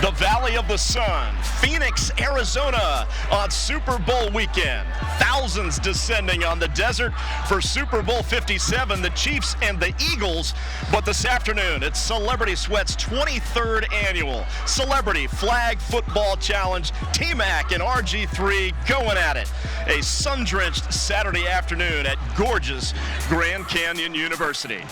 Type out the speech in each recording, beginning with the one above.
the Valley of the Sun, Phoenix, Arizona on Super Bowl weekend. Thousands descending on the desert for Super Bowl 57, the Chiefs and the Eagles. But this afternoon, it's Celebrity Sweat's 23rd annual Celebrity Flag Football Challenge. T-Mac and RG3 going at it. A sun-drenched Saturday afternoon at gorgeous Grand Canyon University.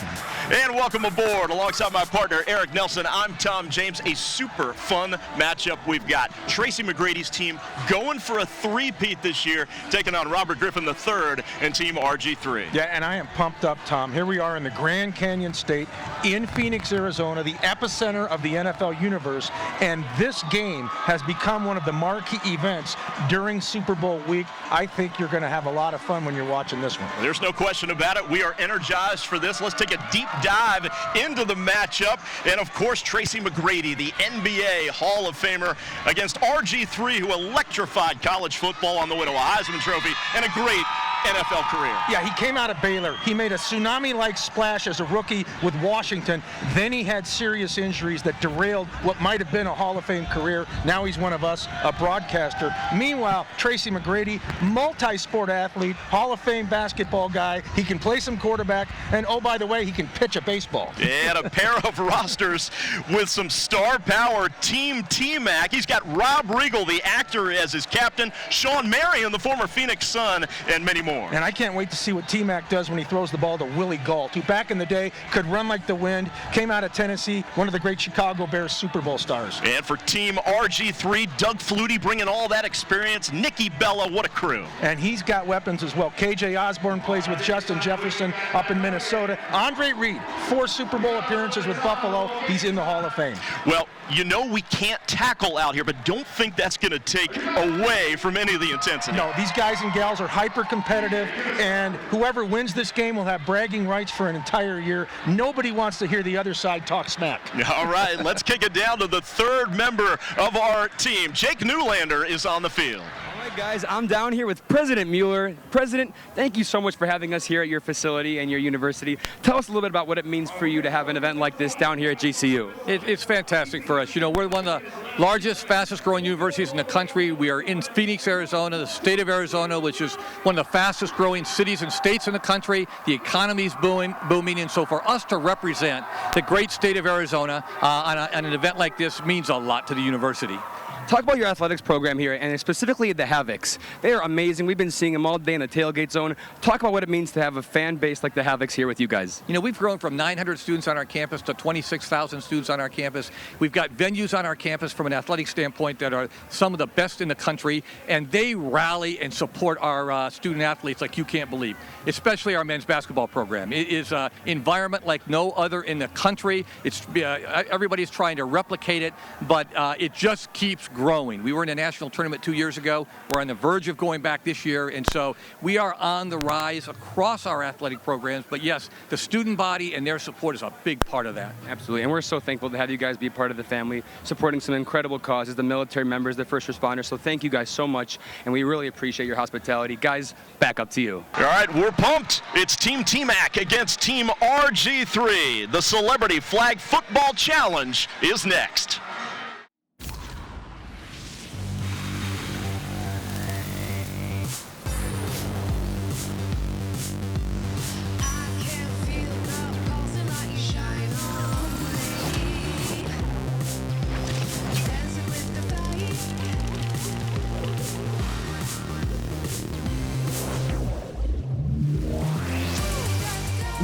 And welcome aboard. Alongside my partner, Eric Nelson, I'm Tom James. A super fun matchup we've got. Tracy McGrady's team going for a three-peat this year, taking on Robert Griffin III and Team RG3. Yeah, and I am pumped up, Tom. Here we are in the Grand Canyon State in Phoenix, Arizona, the epicenter of the NFL universe, and this game has become one of the marquee events during Super Bowl week. I think you're going to have a lot of fun when you're watching this one. There's no question about it. We are energized for this. Let's take a deep dive into the matchup. And, of course, Tracy McGrady, the NBA Hall of Famer, against RG3, who electrified college football on the way to a Heisman Trophy and a great NFL career. Yeah, he came out of Baylor. He made a tsunami-like splash as a rookie with Washington. Then he had serious injuries that derailed what might have been a Hall of Fame career. Now he's one of us, a broadcaster. Meanwhile, Tracy McGrady, multi-sport athlete, Hall of Fame basketball guy. He can play some quarterback, and oh, by the way, he can pitch a baseball. And a pair of rosters with some star power. Team T-Mac. He's got Rob Riggle, the actor, as his captain, Sean Marion, the former Phoenix Sun, and many more. And I can't wait to see what T-Mac does when he throws the ball to Willie Gault, who back in the day could run like the wind, came out of Tennessee, one of the great Chicago Bears Super Bowl stars. And for Team RG3, Doug Flutie bringing all that experience. Nikki Bella, what a crew. And he's got weapons as well. KJ Osborne plays with Justin Jefferson up in Minnesota. Andre Reed, 4 Super Bowl appearances with Buffalo. He's in the Hall of Fame. Well, you know we can't tackle out here, but don't think that's going to take away from any of the intensity. No, these guys and gals are hyper-competitive, and whoever wins this game will have bragging rights for an entire year. Nobody wants to hear the other side talk smack. All right, let's kick it down to the third member of our team. Jake Newlander is on the field. All right, guys, I'm down here with President Mueller. President, thank you so much for having us here at your facility and your university. Tell us a little bit about what it means for you to have an event like this down here at GCU. It's fantastic for us. You know, we're one of the largest, fastest growing universities in the country. We are in Phoenix, Arizona, the state of Arizona, which is one of the fastest growing cities and states in the country. The economy's booming, and so for us to represent the great state of Arizona on an event like this means a lot to the university. Talk about your athletics program here, and specifically the Havocs. They are amazing. We've been seeing them all day in the tailgate zone. Talk about what it means to have a fan base like the Havocs here with you guys. You know, we've grown from 900 students on our campus to 26,000 students on our campus. We've got venues on our campus from an athletic standpoint that are some of the best in the country, and they rally and support our student athletes like you can't believe, especially our men's basketball program. It is an environment like no other in the country. It's everybody's trying to replicate it, but it just keeps growing. We were in a national tournament 2 years ago. We're on the verge of going back this year, and so we are on the rise across our athletic programs. But yes, the student body and their support is a big part of that. Absolutely, and we're so thankful to have you guys be part of the family, supporting some incredible causes, the military members, the first responders. So thank you guys so much, and we really appreciate your hospitality. Guys, back up to you. All right, we're pumped. It's Team T-Mac against Team RG3. The Celebrity Flag Football Challenge is next.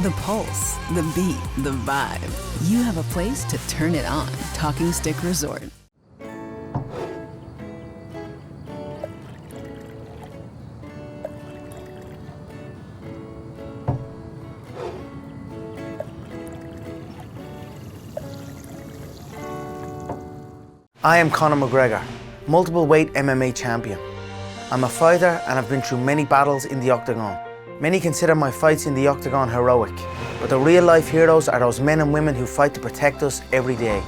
The pulse, the beat, the vibe. You have a place to turn it on. Talking Stick Resort. I am Conor McGregor, multiple weight MMA champion. I'm a fighter and I've been through many battles in the octagon. Many consider my fights in the octagon heroic, but the real life heroes are those men and women who fight to protect us every day.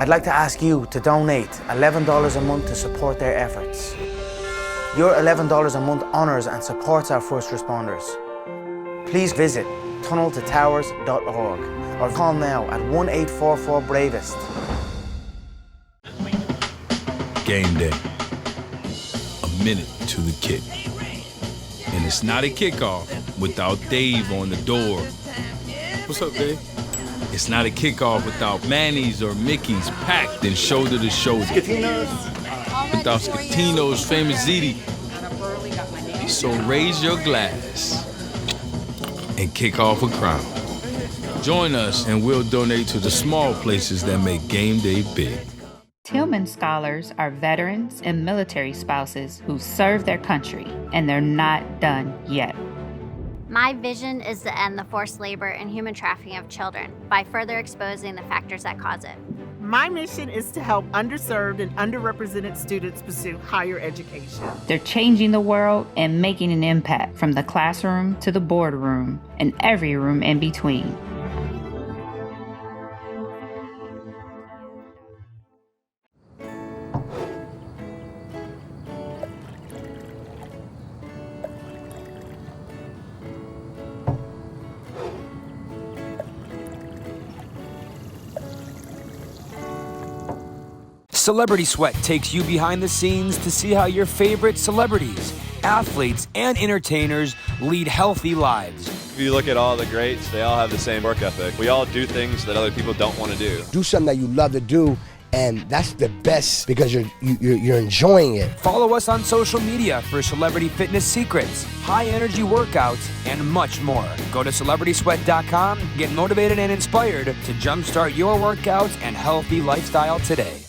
I'd like to ask you to donate $11 a month to support their efforts. Your $11 a month honours and supports our first responders. Please visit tunneltotowers.org or call now at 1-844-BRAVEST. game day. A minute to the kick. And it's not a kickoff without Dave on the door. What's up, Dave? It's not a kickoff without Manny's or Mickey's packed and shoulder to shoulder. Without Scatino's famous ziti. So raise your glass and kick off a crown. Join us and we'll donate to the small places that make game day big. Tillman Scholars are veterans and military spouses who serve their country, and they're not done yet. My vision is to end the forced labor and human trafficking of children by further exposing the factors that cause it. My mission is to help underserved and underrepresented students pursue higher education. They're changing the world and making an impact from the classroom to the boardroom and every room in between. Celebrity Sweat takes you behind the scenes to see how your favorite celebrities, athletes, and entertainers lead healthy lives. If you look at all the greats, they all have the same work ethic. We all do things that other people don't want to do. Do something that you love to do, and that's the best because you're enjoying it. Follow us on social media for celebrity fitness secrets, high-energy workouts, and much more. Go to CelebritySweat.com, get motivated and inspired to jumpstart your workouts and healthy lifestyle today.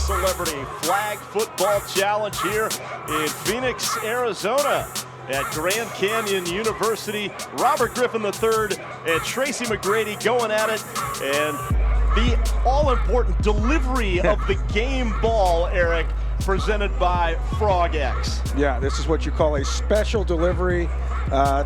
Celebrity Flag Football Challenge here in Phoenix, Arizona at Grand Canyon University. Robert Griffin III and Tracy McGrady going at it, and the all-important delivery of the game ball, Eric, presented by Frog X. Yeah, this is what you call a special delivery.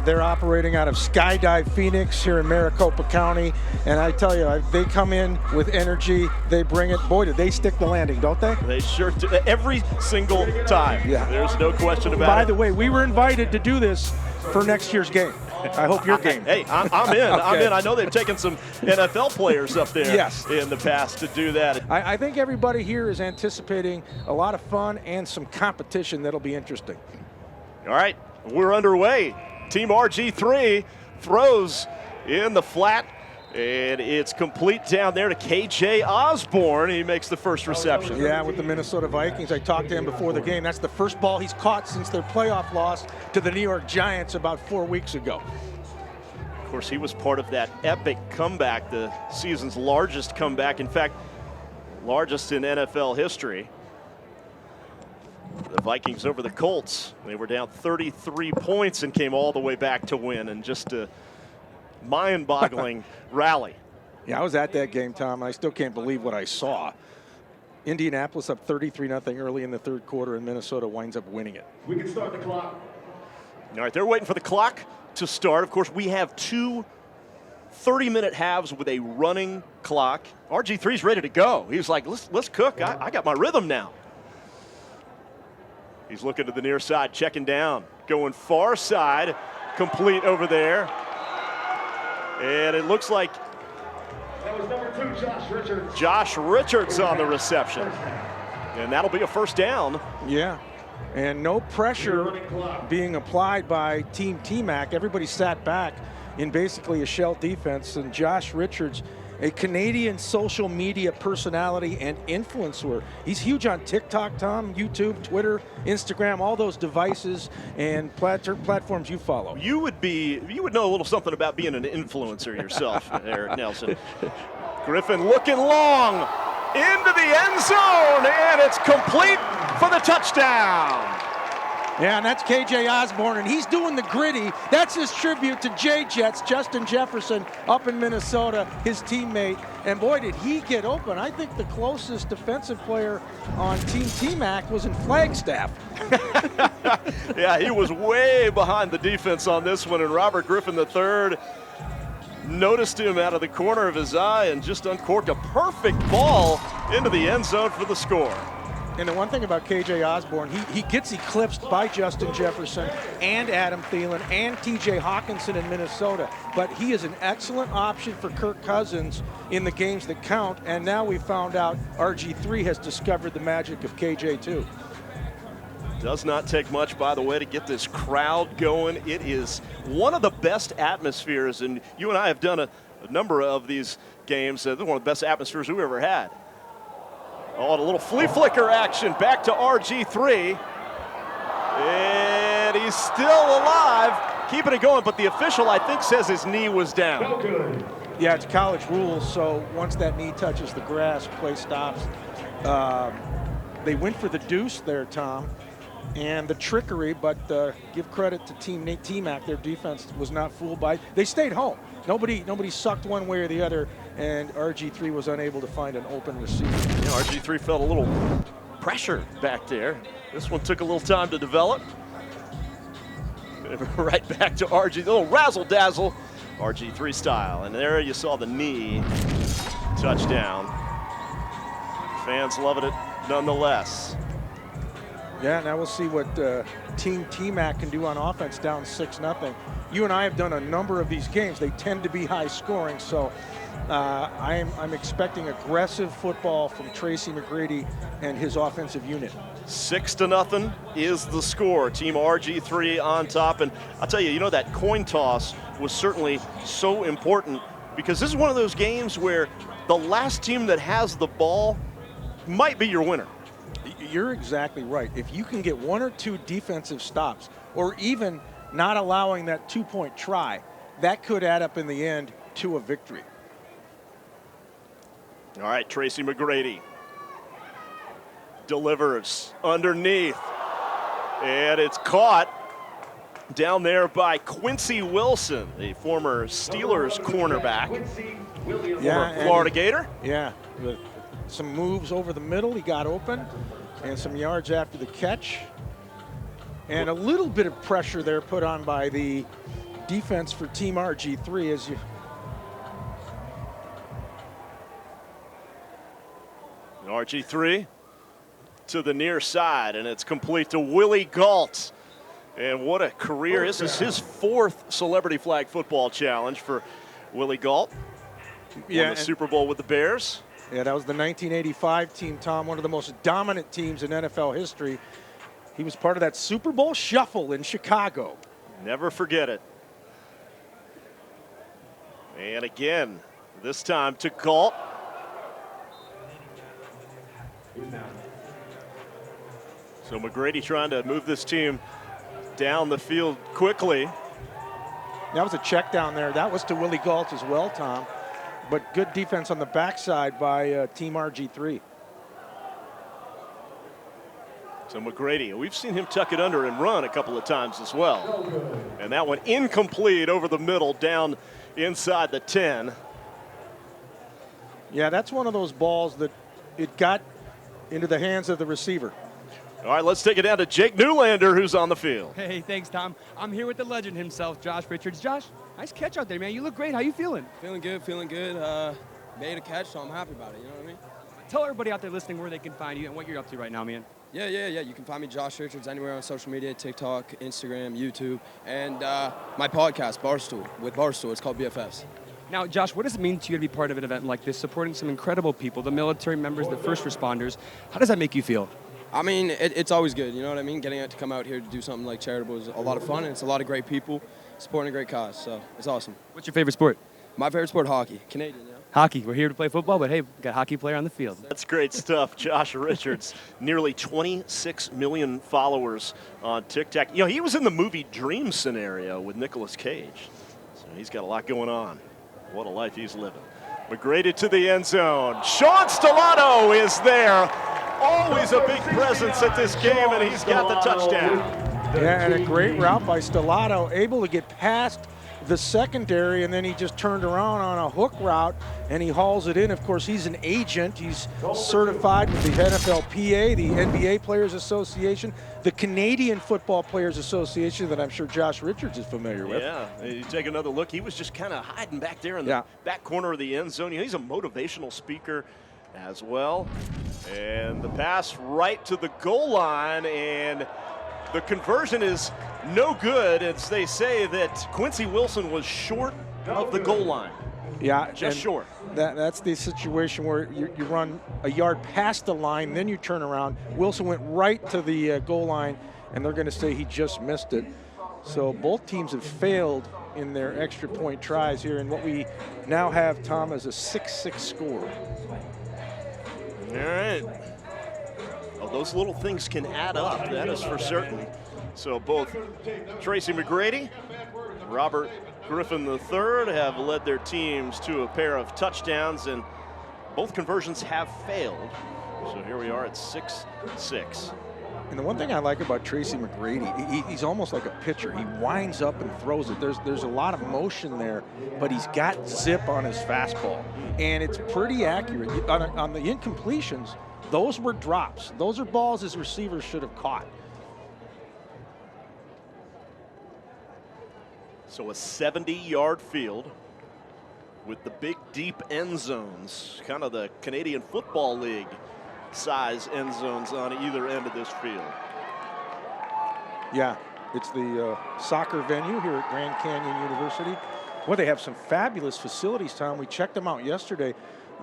They're operating out of Skydive Phoenix here in Maricopa County, and I tell you, they come in with energy. They bring it. Boy, did they stick the landing, don't they? They sure do. Every single time. Yeah. There's no question about it. By the way, we were invited to do this for next year's game. I hope your game. Hey, I'm in. Okay. I'm in. I know they've taken some NFL players up there yes. in the past to do that. I think everybody here is anticipating a lot of fun and some competition that'll be interesting. All right, we're underway. Team RG3 throws in the flat, and it's complete down there to KJ Osborne. He makes the first reception. Yeah, with the Minnesota Vikings. I talked to him before the game. That's the first ball he's caught since their playoff loss to the New York Giants about 4 weeks ago. Of course, he was part of that epic comeback, the season's largest comeback. In fact, largest in NFL history. The Vikings over the Colts. They were down 33 points and came all the way back to win, and just a mind-boggling rally. Yeah, I was at that game, Tom, and I still can't believe what I saw. Indianapolis up 33-0 early in the third quarter, and Minnesota winds up winning it. We can start the clock. All right, they're waiting for the clock to start. Of course, we have two 30-minute halves with a running clock. RG3's ready to go. He's like, let's cook. I got my rhythm now. He's looking to the near side, checking down, going far side, complete over there. And it looks like that was number 2, Josh Richards. Josh Richards on the reception. And that'll be a first down. Yeah, and no pressure being applied by Team T-Mac. Everybody sat back in basically a shell defense, and Josh Richards, a Canadian social media personality and influencer. He's huge on TikTok, Tom, YouTube, Twitter, Instagram, all those devices and platforms you follow. You would know a little something about being an influencer yourself, Eric Nelson. Griffin looking long into the end zone, and it's complete for the touchdown. Yeah, and that's KJ Osborne, and he's doing the gritty. That's his tribute to J-Jets, Justin Jefferson, up in Minnesota, his teammate. And boy, did he get open. I think the closest defensive player on Team T-Mac was in Flagstaff. Yeah, he was way behind the defense on this one, and Robert Griffin III noticed him out of the corner of his eye and just uncorked a perfect ball into the end zone for the score. And the one thing about KJ Osborne, he gets eclipsed by Justin Jefferson and Adam Thielen and TJ Hawkinson in Minnesota. But he is an excellent option for Kirk Cousins in the games that count. And now we found out RG3 has discovered the magic of KJ too. Does not take much, by the way, to get this crowd going. It is one of the best atmospheres, and you and I have done a number of these games. This is one of the best atmospheres we've ever had. Oh, and a little flea flicker action back to RG3. And he's still alive, keeping it going, but the official, I think, says his knee was down. Yeah, it's college rules, so once that knee touches the grass, play stops. They went for the deuce there, Tom, and the trickery, but give credit to Team T-Mac. Their defense was not fooled by it. They stayed home. Nobody sucked one way or the other, and RG3 was unable to find an open receiver. Yeah, RG3 felt a little pressure back there. This one took a little time to develop. Right back to RG, a little razzle-dazzle, RG3 style. And there you saw the knee touchdown. Fans loving it nonetheless. Yeah, now we'll see what Team T-Mac can do on offense down 6-0. You and I have done a number of these games. They tend to be high scoring, so I'm expecting aggressive football from Tracy McGrady and his offensive unit. 6-0 is the score. Team RG3 on top. And I'll tell you, that coin toss was certainly so important because this is one of those games where the last team that has the ball might be your winner. You're exactly right. If you can get one or two defensive stops, or even not allowing that 2-point try, that could add up in the end to a victory. All right, Tracy McGrady delivers underneath, and it's caught down there by Quincy Wilson, the former Steelers cornerback, former Florida Gator. Yeah, with some moves over the middle, he got open, and some yards after the catch. And a little bit of pressure there put on by the defense for Team RG3 as you. RG3 to the near side, and it's complete to Willie Gault. And what a career. This is his 4th Celebrity Flag Football Challenge for Willie Gault. Won the Super Bowl with the Bears. Yeah, that was the 1985 team, Tom, one of the most dominant teams in NFL history. He was part of that Super Bowl shuffle in Chicago. Never forget it. And again, this time to Gault. So McGrady trying to move this team down the field quickly. That was a check down there. That was to Willie Gault as well, Tom. But good defense on the backside by Team RG3. So McGrady, we've seen him tuck it under and run a couple of times as well. And that one incomplete over the middle, down inside the 10. Yeah, that's one of those balls that it got into the hands of the receiver. All right, let's take it down to Jake Newlander, who's on the field. Hey, thanks, Tom. I'm here with the legend himself, Josh Richards. Josh, nice catch out there, man. You look great. How you feeling? Feeling good, made a catch, so I'm happy about it, you know what I mean? Tell everybody out there listening where they can find you and what you're up to right now, man. Yeah. You can find me, Josh Richards, anywhere on social media, TikTok, Instagram, YouTube, and my podcast, Barstool, with Barstool. It's called BFFs. Now, Josh, what does it mean to you to be part of an event like this, supporting some incredible people, the military members, the first responders? How does that make you feel? I mean, it's always good, you know what I mean? Getting to come out here to do something like charitable is a lot of fun, and it's a lot of great people supporting a great cause, so it's awesome. What's your favorite sport? My favorite sport, hockey. Canadian, yeah. Hockey. We're here to play football, but hey, we've got a hockey player on the field. That's great stuff. Josh Richards, nearly 26 million followers on TikTok. He was in the movie Dream Scenario with Nicolas Cage, so he's got a lot going on. What a life he's living. McGrady to the end zone. Sean Stellato is there. Always a big presence at this game, and he's got the touchdown. Yeah, and a great route by Stellato, able to get past the secondary, and then he just turned around on a hook route, and he hauls it in. Of course, he's an agent. He's certified with the NFLPA, the NBA Players Association, the Canadian Football Players Association that I'm sure Josh Richards is familiar with. Yeah, you take another look. He was just kind of hiding back there in the back corner of the end zone. He's a motivational speaker. as well. And the pass right to the goal line, and the conversion is no good, as they say that Quincy Wilson was short of the goal line. Yeah, just short. That's the situation where you run a yard past the line, then you turn around. Wilson went right to the goal line, and they're going to say he just missed it. So both teams have failed in their extra point tries here, and what we now have, Tom, is a 6-6 score. All right. Well, those little things can add up, that is for certain. So both Tracy McGrady, Robert Griffin III have led their teams to a pair of touchdowns, and both conversions have failed. So here we are at 6-6. And the one thing I like about Tracy McGrady, he's almost like a pitcher. He winds up and throws it. There's a lot of motion there, but he's got zip on his fastball, and it's pretty accurate. On the incompletions, those were drops. Those are balls his receivers should have caught. So a 70-yard field with the big, deep end zones, kind of the Canadian Football League size end zones on either end of this field. Yeah, it's the soccer venue here at Grand Canyon University. Well, they have some fabulous facilities, Tom. We checked them out yesterday.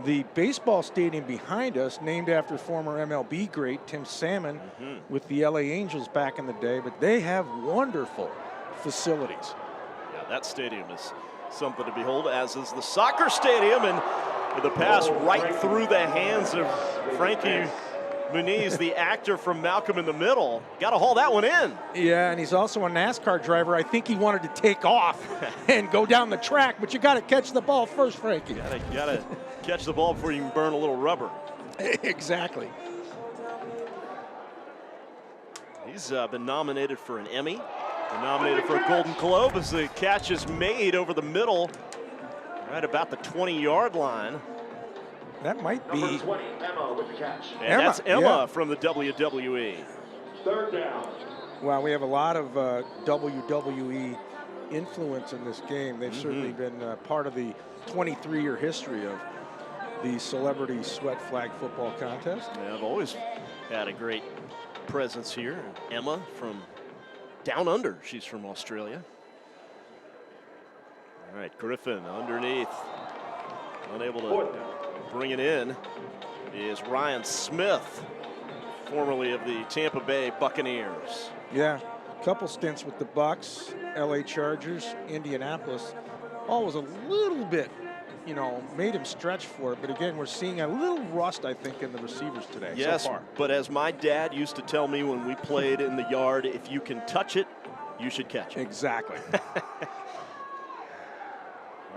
The baseball stadium behind us, named after former MLB great Tim Salmon with the LA Angels back in the day, but they have wonderful facilities. Yeah, that stadium is something to behold, as is the soccer stadium, and with a pass right through the hands of Frankie Muniz, the actor from Malcolm in the Middle. Got to haul that one in. Yeah, and he's also a NASCAR driver. I think he wanted to take off and go down the track, but you got to catch the ball first, Frankie. Got to catch the ball before you can burn a little rubber. Exactly. He's been nominated for an Emmy, nominated for a Golden Globe, as the catch is made over the middle, right about the 20-yard line. That might be. Number 20, Emma with the catch. And that's Emma from the WWE. Third down. Well, we have a lot of WWE influence in this game. They've certainly been part of the 23-year history of the Celebrity Sweat Flag Football Contest. Yeah, I've always had a great presence here. Emma from Down Under. She's from Australia. All right, Griffin underneath. Unable to bring it in is Ryan Smith, formerly of the Tampa Bay Buccaneers. Yeah, a couple stints with the Bucs, LA Chargers, Indianapolis. Always a little bit, made him stretch for it. But again, we're seeing a little rust, I think, in the receivers today. Yes, so far. But as my dad used to tell me when we played in the yard, if you can touch it, you should catch it. Exactly.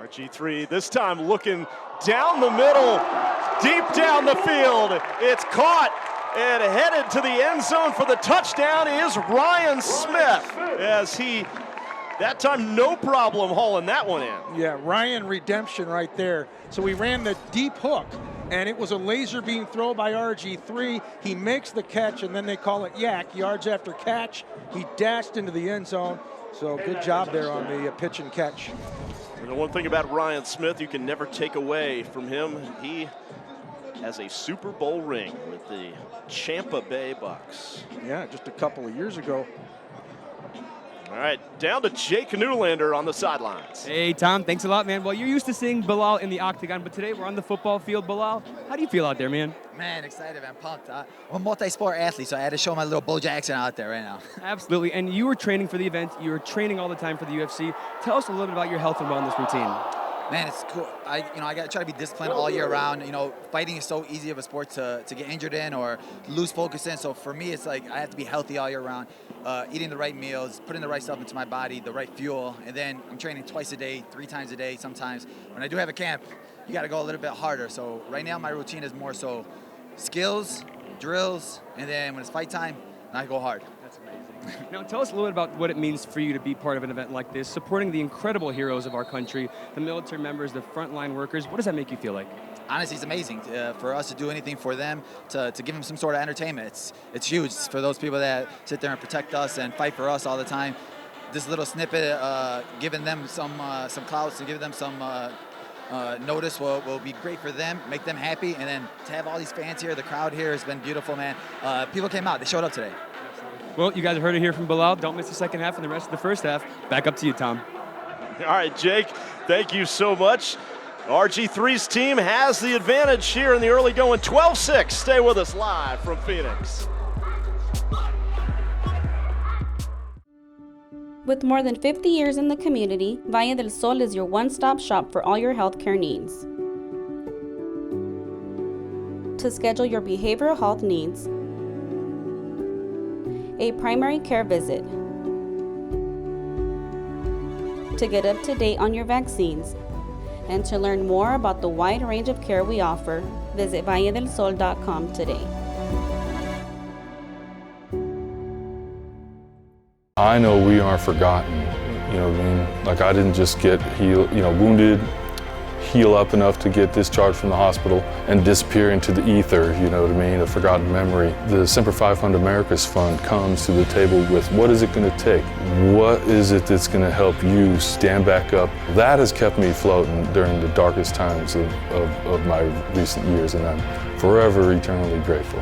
RG3 this time looking down the middle, deep down the field. It's caught and headed to the end zone for the touchdown is Ryan Smith, as he, that time, no problem hauling that one in. Yeah, Ryan redemption right there. So we ran the deep hook, and it was a laser beam throw by RG3. He makes the catch, and then they call it yak, yards after catch. He dashed into the end zone. So good job there on the pitch and catch. And the one thing about Ryan Smith you can never take away from him, he has a Super Bowl ring with the Tampa Bay Bucs. Yeah, just a couple of years ago. All right, down to Jake Newlander on the sidelines. Hey, Tom, thanks a lot, man. Well, you're used to seeing Bilal in the octagon, but today we're on the football field. Bilal, how do you feel out there, man? Man, excited, man, pumped. I'm a multi-sport athlete, so I had to show my little Bo Jackson out there right now. Absolutely, and you were training for the event. You were training all the time for the UFC. Tell us a little bit about your health and wellness routine. Man, it's cool. I got to try to be disciplined all year round. Fighting is so easy of a sport to get injured in or lose focus in. So for me, it's like I have to be healthy all year round, eating the right meals, putting the right stuff into my body, the right fuel, and then I'm training twice a day, 3 times a day sometimes. When I do have a camp, you got to go a little bit harder. So right now my routine is more so skills, drills, and then when it's fight time, I go hard. That's amazing. Now, tell us a little bit about what it means for you to be part of an event like this, supporting the incredible heroes of our country, the military members, the frontline workers. What does that make you feel like? Honestly, it's amazing for us to do anything for them, to give them some sort of entertainment. It's huge for those people that sit there and protect us and fight for us all the time. This little snippet, giving them some clouds, to give them some notice will be great for them, make them happy, and then to have all these fans here, the crowd here has been beautiful, man. People came out, they showed up today. Well, you guys heard it here from Bilal. Don't miss the second half and the rest of the first half. Back up to you, Tom. All right, Jake, thank you so much. RG3's team has the advantage here in the early going, 12-6. Stay with us live from Phoenix. With more than 50 years in the community, Valle del Sol is your one-stop shop for all your healthcare needs. To schedule your behavioral health needs, a primary care visit, to get up to date on your vaccines, and to learn more about the wide range of care we offer, visit valledelsol.com today. I know we aren't forgotten, you know what I mean? Like, I didn't just get wounded, heal up enough to get discharged from the hospital and disappear into the ether, you know what I mean, a forgotten memory. The Semper Fi Fund Americas Fund comes to the table with what is it going to take? What is it that's going to help you stand back up? That has kept me floating during the darkest times of my recent years, and I'm forever eternally grateful.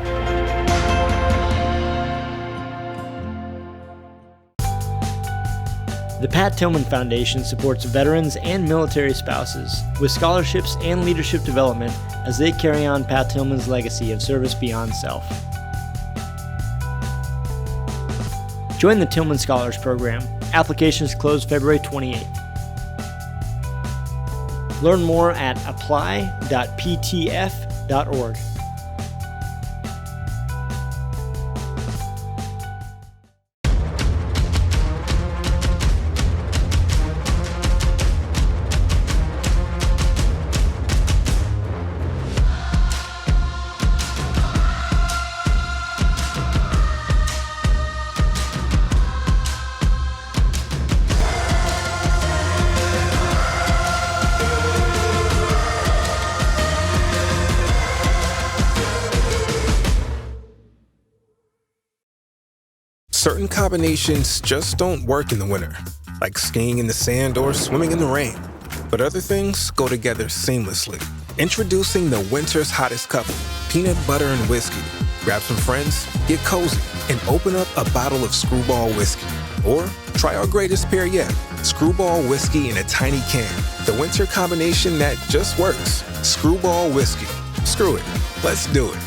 The Pat Tillman Foundation supports veterans and military spouses with scholarships and leadership development as they carry on Pat Tillman's legacy of service beyond self. Join the Tillman Scholars Program. Applications close February 28th. Learn more at apply.ptf.org. Certain combinations just don't work in the winter, like skiing in the sand or swimming in the rain. But other things go together seamlessly. Introducing the winter's hottest couple, peanut butter and whiskey. Grab some friends, get cozy, and open up a bottle of Screwball whiskey. Or try our greatest pair yet, Screwball whiskey in a tiny can. The winter combination that just works. Screwball whiskey. Screw it. Let's do it.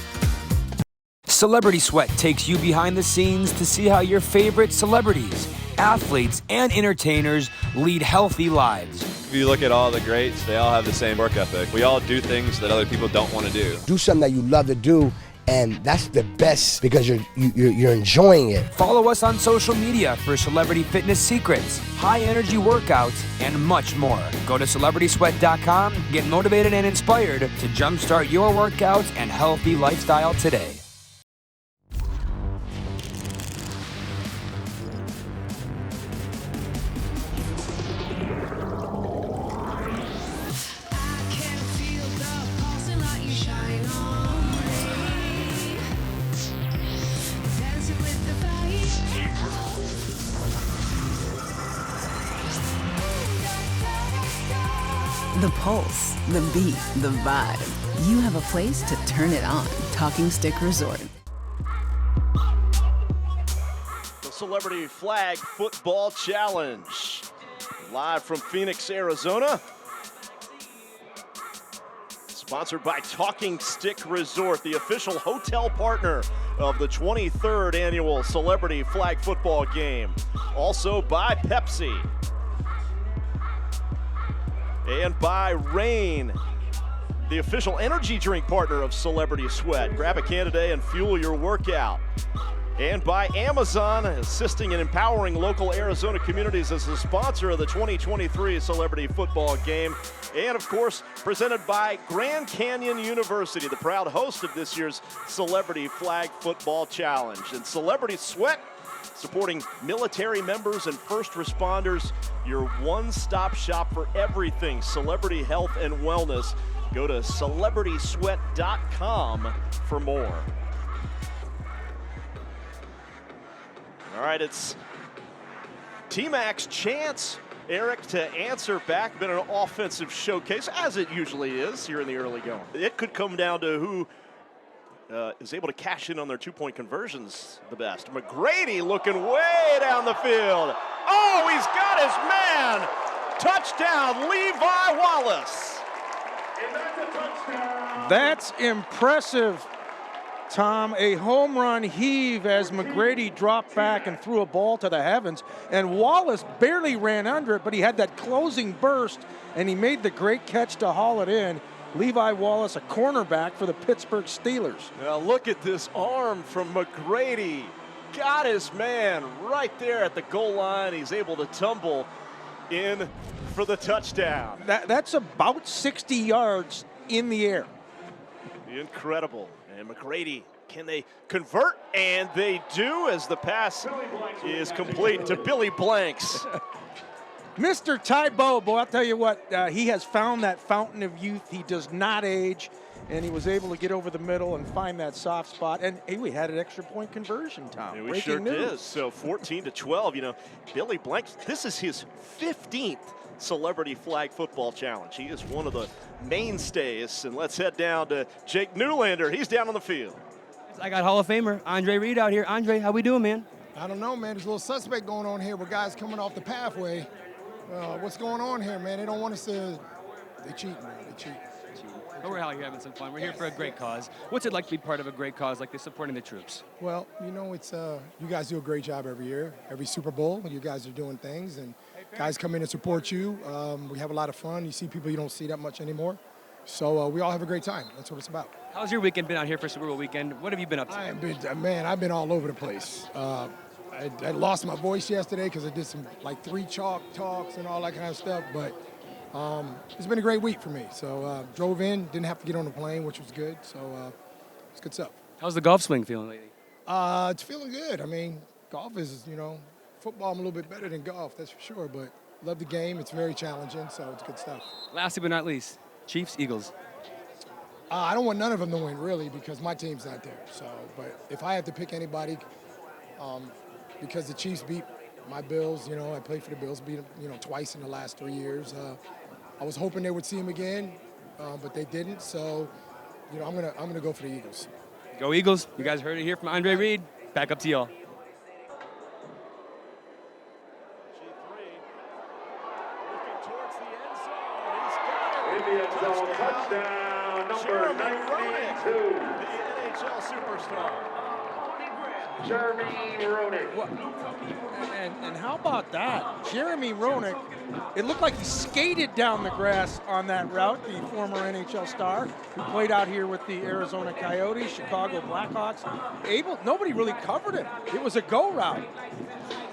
Celebrity Sweat takes you behind the scenes to see how your favorite celebrities, athletes, and entertainers lead healthy lives. If you look at all the greats, they all have the same work ethic. We all do things that other people don't want to do. Do something that you love to do, and that's the best because you're enjoying it. Follow us on social media for celebrity fitness secrets, high-energy workouts, and much more. Go to CelebritySweat.com, get motivated and inspired to jumpstart your workouts and healthy lifestyle today. The pulse, the beat, the vibe. You have a place to turn it on. Talking Stick Resort. The Celebrity Flag Football Challenge. Live from Phoenix, Arizona. Sponsored by Talking Stick Resort, the official hotel partner of the 23rd annual Celebrity Flag Football Game. Also by Pepsi. And by Reign, the official energy drink partner of Celebrity Sweat. Grab a can today and fuel your workout. And by Amazon, assisting and empowering local Arizona communities as the sponsor of the 2023 Celebrity Football Game. And of course, presented by Grand Canyon University, the proud host of this year's Celebrity Flag Football Challenge. And Celebrity Sweat, supporting military members and first responders, your one-stop shop for everything celebrity health and wellness. Go to CelebritySweat.com for more. All right, it's T-Mac's chance Eric to answer back. Been an offensive showcase, as it usually is here in the early going. It could come down to who is able to cash in on their two-point conversions the best. McGrady looking way down the field. Oh, he's got his man. Touchdown, Levi Wallace. That's impressive, Tom. A home run heave as McGrady dropped back and threw a ball to the heavens. And Wallace barely ran under it, but he had that closing burst, and he made the great catch to haul it in. Levi Wallace, a cornerback for the Pittsburgh Steelers. Now look at this arm from McGrady. Got his man right there at the goal line. He's able to tumble in for the touchdown. That's about 60 yards in the air. Incredible. And McGrady, can they convert? And they do, as the pass is complete to Billy Blanks. Mr. Tybo, boy, I'll tell you what, he has found that fountain of youth. He does not age, and he was able to get over the middle and find that soft spot. And hey, we had an extra point conversion, Tom. Yeah, we sure did. So 14-12, you know, Billy Blanks, this is his 15th Celebrity Flag Football Challenge. He is one of the mainstays. And let's head down to Jake Newlander. He's down on the field. I got Hall of Famer Andre Reed out here. Andre, how we doing, man? I don't know, man. There's a little suspect going on here with guys coming off the pathway. What's going on here, man? They don't want us to. They cheat, man. They cheat. But we're out here having some fun. We're here for a great cause. What's it like to be part of a great cause like this, supporting the troops? Well, you know, it's you guys do a great job every year. Every Super Bowl, you guys are doing things, and guys come in and support you. We have a lot of fun. You see people you don't see that much anymore. So we all have a great time. That's what it's about. How's your weekend been out here for Super Bowl weekend? What have you been up to? I've been all over the place. I lost my voice yesterday because I did some like 3 chalk talks and all that kind of stuff. But it's been a great week for me. So drove in, didn't have to get on the plane, which was good. So it's good stuff. How's the golf swing feeling lately? It's feeling good. I mean, golf is, you know, football I'm a little bit better than golf, that's for sure. But love the game. It's very challenging, so it's good stuff. Lastly but not least, Chiefs, Eagles. I don't want none of them to win, really, because my team's not there. So, but if I have to pick anybody, because the Chiefs beat my Bills, you know, I played for the Bills, beat them, you know, twice in the last 3 years. I was hoping they would see them again, but they didn't. So, you know, I'm gonna go for the Eagles. Go Eagles! You guys heard it here from Andre Reed. Back up to y'all. In the end zone, touchdown, number 92. The NHL superstar. Jeremy Roenick. And how about that? Jeremy Roenick, it looked like he skated down the grass on that route, the former NHL star who played out here with the Arizona Coyotes, Chicago Blackhawks. Nobody really covered it. It was a go route.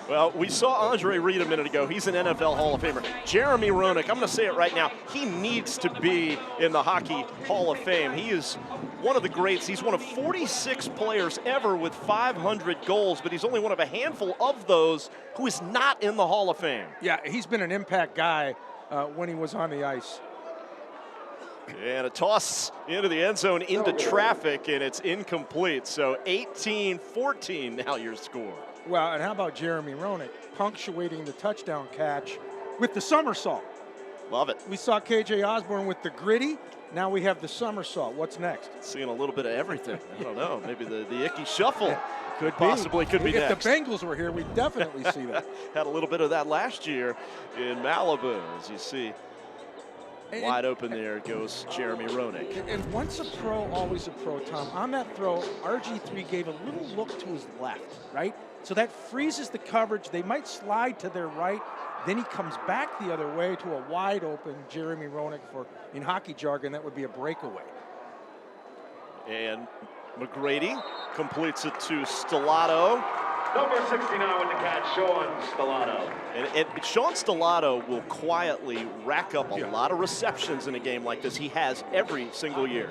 Well, we saw Andre Reed a minute ago. He's an NFL Hall of Famer. Jeremy Roenick, I'm going to say it right now, he needs to be in the Hockey Hall of Fame. He is one of the greats. He's one of 46 players ever with 500 goals, but he's only one of a handful of those who is not in the Hall of Fame. Yeah, he's been an impact guy when he was on the ice. And a toss into the end zone, into traffic, and it's incomplete. So 18-14 now your score. Well, and how about Jeremy Roenick punctuating the touchdown catch with the somersault? Love it. We saw KJ Osborne with the gritty. Now we have the somersault. What's next? Seeing a little bit of everything. I don't know. Maybe the icky shuffle could possibly be if next. the Bengals were here, we'd definitely see that. Had a little bit of that last year in Malibu, as you see. Wide open there goes Jeremy Roenick. And once a pro, always a pro, Tom. On that throw, RG3 gave a little look to his left, right? So that freezes the coverage. They might slide to their right. Then he comes back the other way to a wide open Jeremy Roenick for, in hockey jargon, that would be a breakaway. And McGrady completes it to Stellato. Number 69 with the catch, Sean Stellato. And Sean Stellato will quietly rack up a lot of receptions in a game like this. He has every single year.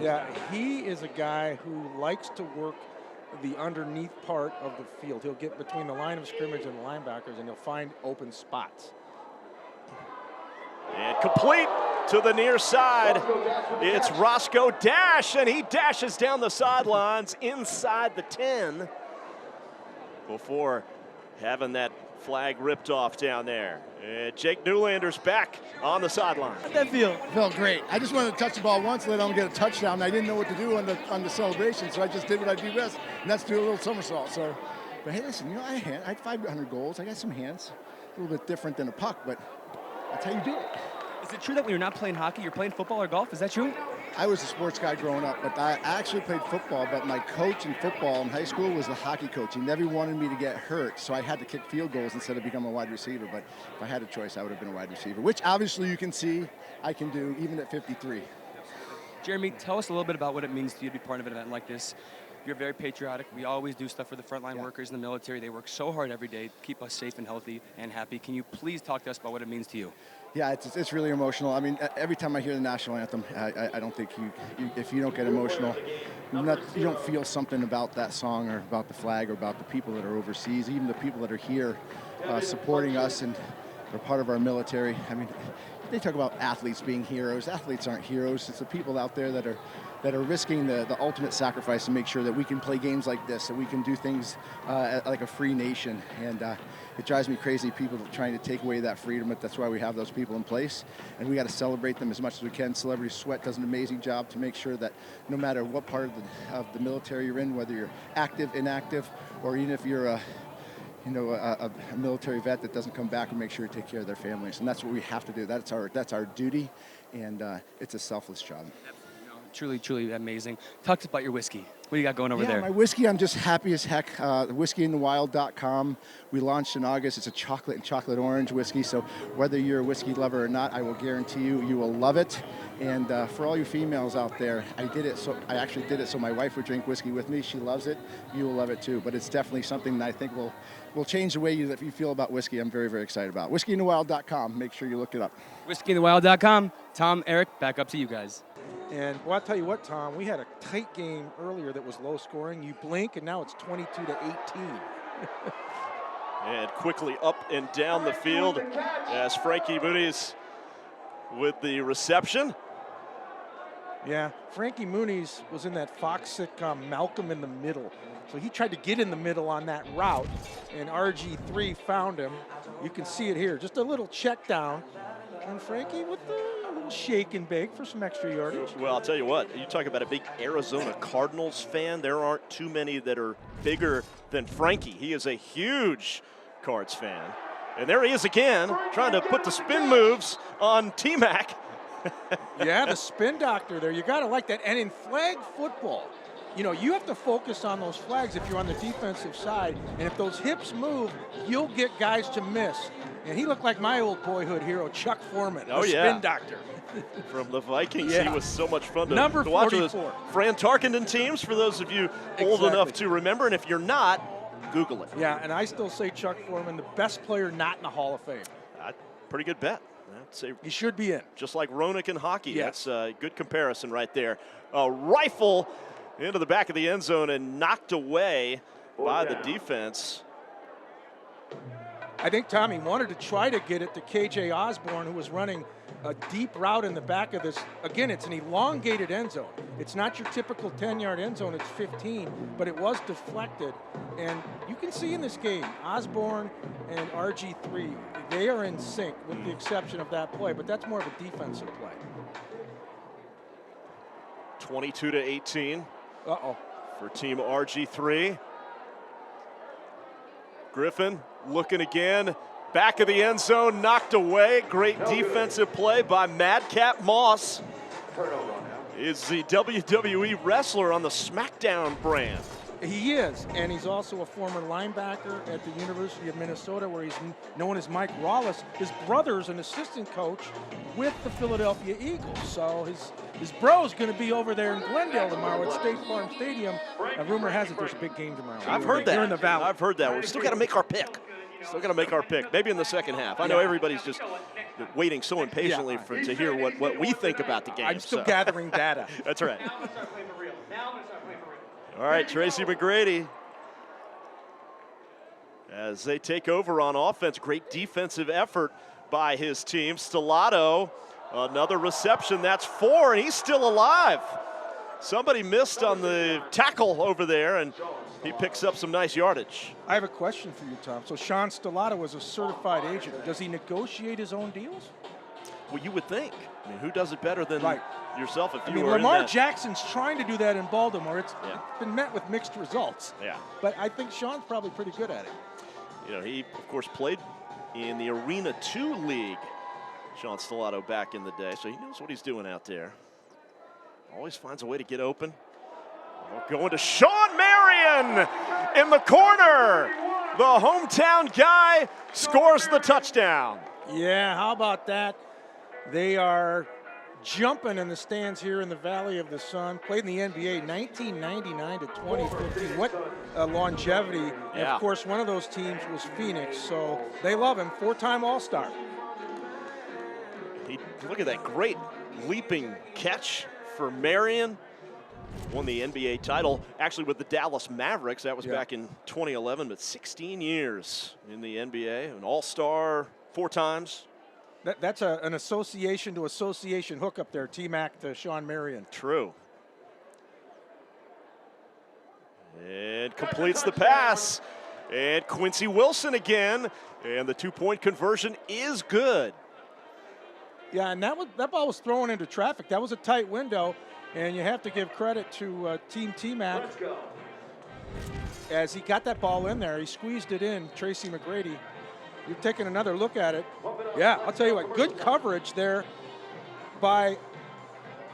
Yeah, he is a guy who likes to work the underneath part of the field. He'll get between the line of scrimmage and the linebackers, and he'll find open spots. And complete to the near side. It's Roscoe Dash, and he dashes down the sidelines inside the 10 before having that Flag ripped off down there. Jake Newlander's back on the sideline. How'd that feel? Felt great. I just wanted to touch the ball once, let them get a touchdown. I didn't know what to do on the celebration, so I just did what I do best, and that's do a little somersault. So, but hey, listen, you know, I had 500 goals. I got some hands, a little bit different than a puck, but that's how you do it. Is it true that when you're not playing hockey, you're playing football or golf? Is that true? I was a sports guy growing up, but I actually played football, but my coach in football in high school was the hockey coach. He never wanted me to get hurt, so I had to kick field goals instead of becoming a wide receiver. But if I had a choice, I would have been a wide receiver, which obviously you can see I can do even at 53. Jeremy, tell us a little bit about what it means to you to be part of an event like this. You're very patriotic. We always do stuff for the frontline workers in the military. They work so hard every day to keep us safe and healthy and happy. Can you please talk to us about what it means to you? Yeah, it's really emotional. I mean, every time I hear the national anthem, I don't think if you don't get emotional, you don't feel something about that song or about the flag or about the people that are overseas, even the people that are here supporting us and are part of our military. I mean, they talk about athletes being heroes. Athletes aren't heroes. It's the people out there that are risking the ultimate sacrifice to make sure that we can play games like this, that we can do things like a free nation. And it drives me crazy, people trying to take away that freedom, but that's why we have those people in place. And we got to celebrate them as much as we can. Celebrity Sweat does an amazing job to make sure that no matter what part of the military you're in, whether you're active, inactive, or even if you're a military vet that doesn't come back and make sure to take care of their families. And that's what we have to do. That's our duty, and it's a selfless job. Truly, truly amazing. Talk to us about your whiskey. What do you got going over there? My whiskey, I'm just happy as heck. Whiskeyinthewild.com. We launched in August. It's a chocolate and chocolate orange whiskey. So whether you're a whiskey lover or not, I will guarantee you will love it. And for all you females out there, I actually did it so my wife would drink whiskey with me. She loves it. You will love it too. But it's definitely something that I think will change the way you feel about whiskey. I'm very, very excited about it. Whiskeyinthewild.com. Make sure you look it up. Whiskeyinthewild.com. Tom, Eric, back up to you guys. And well, I'll tell you what, Tom, we had a tight game earlier that was low scoring. You blink, and now it's 22-18. And quickly up and down the field as Frankie Muniz with the reception. Yeah, Frankie Muniz was in that Fox sitcom Malcolm in the Middle. So he tried to get in the middle on that route, and RG3 found him. You can see it here, just a little check down. And Frankie with the little shake and bake for some extra yardage. Well, I'll tell you what, you talk about a big Arizona Cardinals fan. There aren't too many that are bigger than Frankie. He is a huge Cards fan. And there he is again, trying to put the spin moves on T-Mac. Yeah, the spin doctor there. You got to like that. And in flag football, you have to focus on those flags if you're on the defensive side. And if those hips move, you'll get guys to miss. And he looked like my old boyhood hero, Chuck Foreman, the spin doctor. From the Vikings, Yeah. he was so much fun to Number watch. 44. Those Fran Tarkenton teams, for those of you old enough to remember. And if you're not, Google it. Yeah, and I still say Chuck Foreman, the best player not in the Hall of Fame. Pretty good bet. I'd say he should be in. Just like Roenick in hockey. Yes. That's a good comparison right there. A rifle into the back of the end zone and knocked away by the defense. I think Tommy wanted to try to get it to KJ Osborne, who was running a deep route in the back of this. Again, it's an elongated end zone. It's not your typical 10-yard end zone. It's 15, but it was deflected. And you can see in this game, Osborne and RG3, they are in sync with the exception of that play, but that's more of a defensive play. 22-18. Uh-oh. For team RG3. Griffin looking again. Back of the end zone, knocked away. Great defensive play by Madcap Moss. Is the WWE wrestler on the SmackDown brand. He is, and he's also a former linebacker at the University of Minnesota, where he's known as Mike Wallace. His brother's an assistant coach with the Philadelphia Eagles, so his bro's going to be over there in Glendale tomorrow at State Farm Stadium. Rumor has it there's a big game tomorrow. I've heard that. Here in the Valley. I've heard that. We've still got to make our pick. Maybe in the second half. I know everybody's just waiting so impatiently to hear what we think about the game. I'm still gathering data. That's right. All right, Tracy McGrady. As they take over on offense, great defensive effort by his team. Stellato, another reception, that's 4, and he's still alive. Somebody missed on the tackle over there, and he picks up some nice yardage. I have a question for you, Tom. So Sean Stellato is a certified agent. Does he negotiate his own deals? Well, you would think. I mean, who does it better than yourself if you were Lamar in that? Jackson's trying to do that in Baltimore. It's been met with mixed results. Yeah. But I think Sean's probably pretty good at it. You know, he, of course, played in the Arena 2 League, Sean Stellato, back in the day, so he knows what he's doing out there. Always finds a way to get open. Going to Sean Marion in the corner. The hometown guy scores the touchdown. Yeah, how about that? They are jumping in the stands here in the Valley of the Sun. Played in the NBA 1999 to 2015. What longevity. And of course, one of those teams was Phoenix, so they love him. 4-time All-Star. Look at that great leaping catch for Marion. Won the NBA title, actually with the Dallas Mavericks. That was back in 2011, but 16 years in the NBA. An All-Star 4 times. That's an association to association hookup there, T-Mac to Sean Marion. True. And completes the pass. And Quincy Wilson again. And the 2-point conversion is good. Yeah, and that ball was thrown into traffic. That was a tight window. And you have to give credit to Team T-Mac. As he got that ball in there, he squeezed it in, Tracy McGrady. You're taking another look at it. Yeah, I'll tell you what, good coverage there by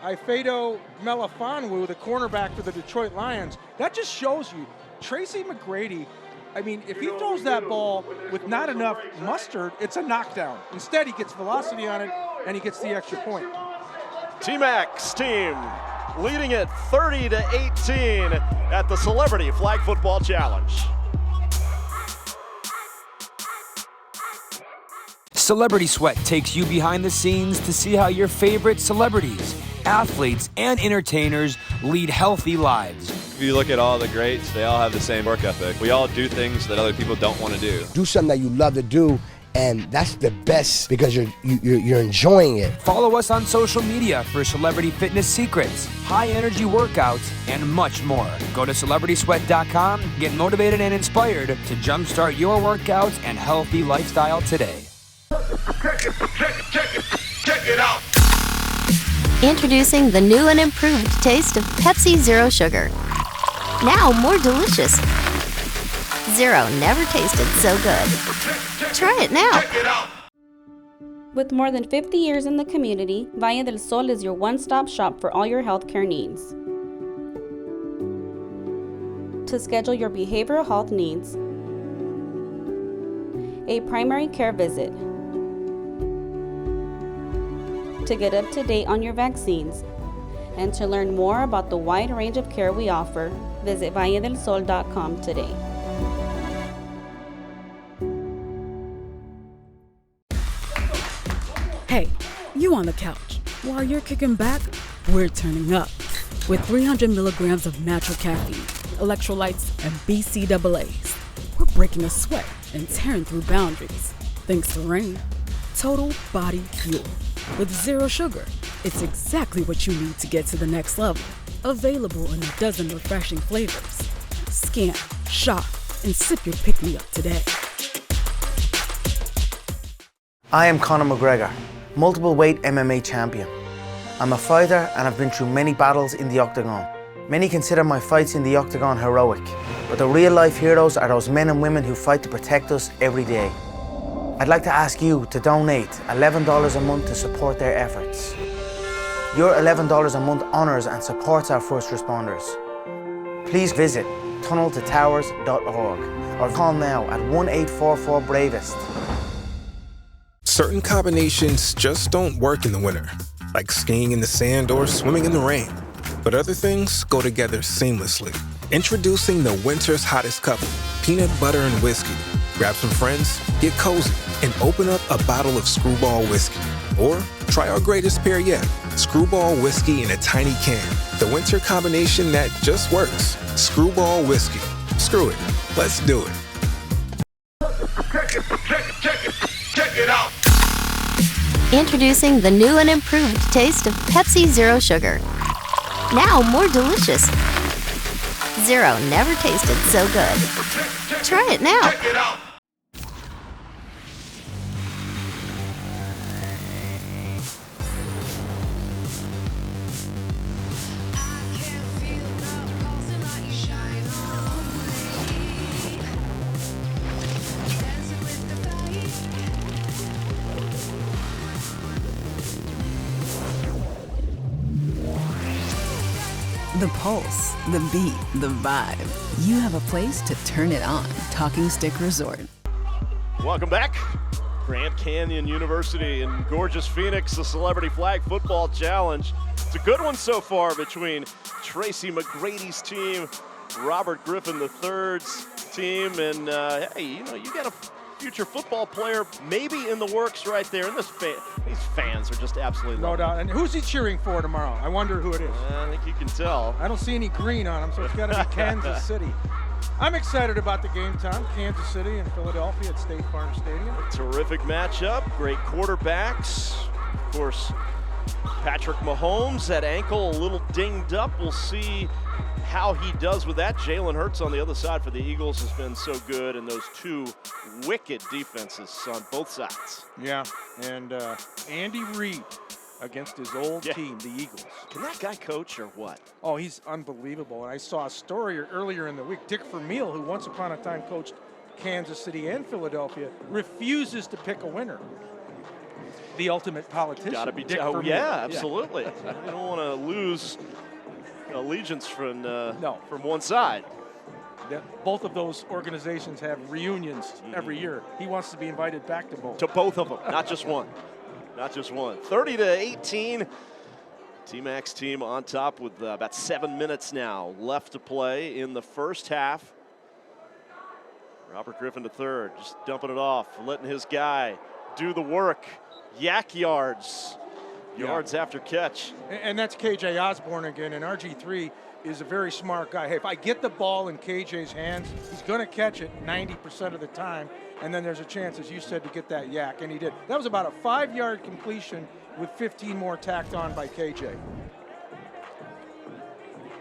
Ifeado Melifonwu, the cornerback for the Detroit Lions. That just shows you, Tracy McGrady, I mean, if he throws that ball with not enough mustard, it's a knockdown. Instead, he gets velocity on it, and he gets the extra point. T-Mac's team leading it 30-18 at the Celebrity Flag Football Challenge. Celebrity Sweat takes you behind the scenes to see how your favorite celebrities, athletes, and entertainers lead healthy lives. If you look at all the greats, they all have the same work ethic. We all do things that other people don't want to do. Do something that you love to do, and that's the best because you're enjoying it. Follow us on social media for celebrity fitness secrets, high energy workouts, and much more. Go to CelebritySweat.com, get motivated and inspired to jumpstart your workouts and healthy lifestyle today. Check it out. Introducing the new and improved taste of Pepsi Zero Sugar. Now more delicious. Zero never tasted so good. Try it now. With more than 50 years in the community, Valle del Sol is your one-stop shop for all your healthcare needs. To schedule your behavioral health needs, a primary care visit, to get up to date on your vaccines, and to learn more about the wide range of care we offer, visit valledelsol.com today. Hey, you on the couch. While you're kicking back, we're turning up. With 300 milligrams of natural caffeine, electrolytes, and BCAAs, we're breaking a sweat and tearing through boundaries. Thanks to Reign. Total body fuel. With zero sugar, it's exactly what you need to get to the next level. Available in a dozen refreshing flavors. Scan, shop, and sip your pick-me-up today. I am Conor McGregor, multiple weight MMA champion. I'm a fighter and I've been through many battles in the octagon. Many consider my fights in the octagon heroic, but the real-life heroes are those men and women who fight to protect us every day. I'd like to ask you to donate $11 a month to support their efforts. Your $11 a month honors and supports our first responders. Please visit tunneltotowers.org or call now at 1-844-BRAVEST. Certain combinations just don't work in the winter, like skiing in the sand or swimming in the rain. But other things go together seamlessly. Introducing the winter's hottest couple, peanut butter and whiskey. Grab some friends, get cozy, and open up a bottle of Screwball whiskey. Or try our greatest pair yet, Screwball whiskey in a tiny can. The winter combination that just works. Screwball whiskey. Screw it. Let's do it. Check it out. Introducing the new and improved taste of Pepsi Zero Sugar. Now more delicious. Zero never tasted so good. Try it now. Check it out. The pulse, the beat, the vibe. You have a place to turn it on. Talking Stick Resort. Welcome back. Grand Canyon University in gorgeous Phoenix, the Celebrity Flag Football Challenge. It's a good one so far between Tracy McGrady's team, Robert Griffin III's team, and hey, you know, you got a future football player maybe in the works right there. And these fans are just absolutely no doubt. And who's he cheering for tomorrow? I wonder who it is. I think you can tell. I don't see any green on him, so it's got to be Kansas City. I'm excited about the game, Tom. Kansas City and Philadelphia at State Farm Stadium. A terrific matchup, great quarterbacks. Of course, Patrick Mahomes, that ankle a little dinged up. We'll see how he does with that. Jalen Hurts on the other side for the Eagles has been so good, and those two wicked defenses on both sides. Yeah, and Andy Reid against his old team, the Eagles. Can that guy coach or what? Oh, he's unbelievable. And I saw a story earlier in the week. Dick Vermeil, who once upon a time coached Kansas City and Philadelphia, refuses to pick a winner. The ultimate politician. Got to be. Dick Oh, Vermeil. yeah, absolutely. You don't want to lose allegiance from one side. Both of those organizations have reunions every year. He wants to be invited back to both. To both of them, not just one. Not just one. 30-18. T-Mac's team on top with about 7 minutes now left to play in the first half. Robert Griffin III just dumping it off, letting his guy do the work. Yak yards. Yards after catch. And that's KJ Osborne again, and RG3 is a very smart guy. Hey, if I get the ball in KJ's hands, he's going to catch it 90% of the time, and then there's a chance, as you said, to get that yak, and he did. That was about a 5-yard completion with 15 more tacked on by KJ.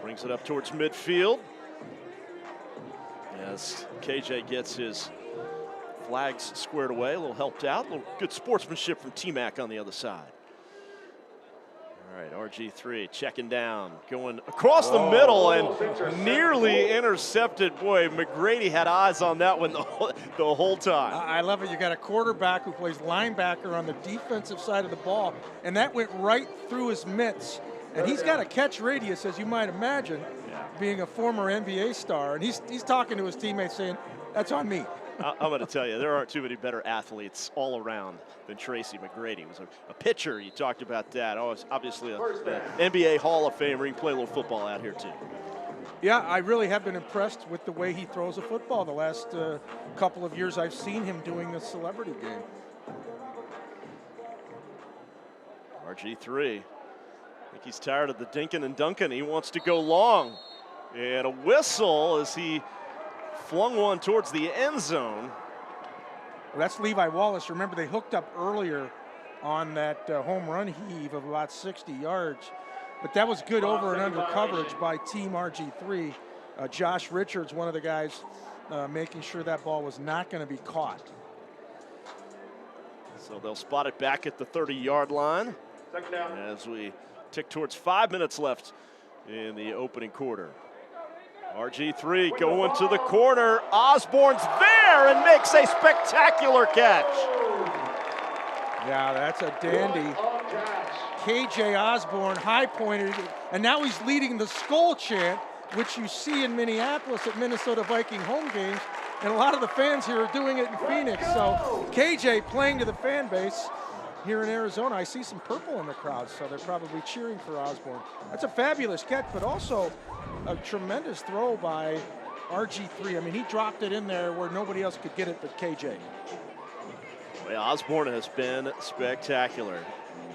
Brings it up towards midfield as KJ gets his flags squared away, a little helped out, a little good sportsmanship from T-Mac on the other side. All right, RG3 checking down, going across the middle and nearly intercepted. Boy, McGrady had eyes on that one the whole time. I love it. You got a quarterback who plays linebacker on the defensive side of the ball, and that went right through his mitts. And he's got a catch radius, as you might imagine, being a former NBA star. And he's talking to his teammates saying, that's on me. I'm going to tell you, there aren't too many better athletes all around than Tracy McGrady. He was a pitcher. You talked about that. Oh, obviously an NBA Hall of Famer. He can play a little football out here, too. Yeah, I really have been impressed with the way he throws a football. The last couple of years I've seen him doing the celebrity game. RG3. I think he's tired of the dinking and dunking. He wants to go long. And a whistle as he flung one towards the end zone. Well, that's Levi Wallace. Remember, they hooked up earlier on that home run heave of about 60 yards. But that was good over and under coverage by Team RG3. Josh Richards, one of the guys, making sure that ball was not going to be caught. So they'll spot it back at the 30-yard line as we tick towards 5 minutes left in the opening quarter. RG3 going to the corner. Osborne's there and makes a spectacular catch. Yeah, that's a dandy. KJ Osborne high-pointed, and now he's leading the Skol chant, which you see in Minneapolis at Minnesota Viking home games, and a lot of the fans here are doing it in Phoenix. So KJ playing to the fan base here in Arizona. I see some purple in the crowd, so they're probably cheering for Osborne. That's a fabulous catch, but also a tremendous throw by RG3. I mean, he dropped it in there where nobody else could get it but KJ. Well, Osborne has been spectacular.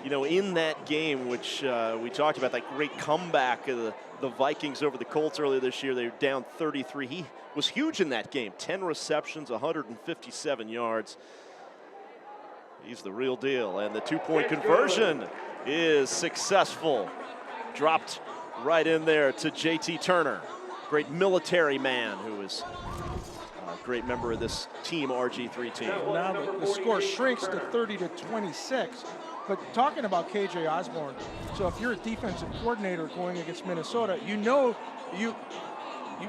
You know, in that game, which we talked about, that great comeback of the Vikings over the Colts earlier this year, they were down 33. He was huge in that game. 10 receptions, 157 yards. He's the real deal, and the two-point conversion is successful. Dropped right in there to JT Turner. Great military man who is a great member of this team, RG3 team. Now the score shrinks to 30-26. But talking about KJ Osborne, so if you're a defensive coordinator going against Minnesota, you know you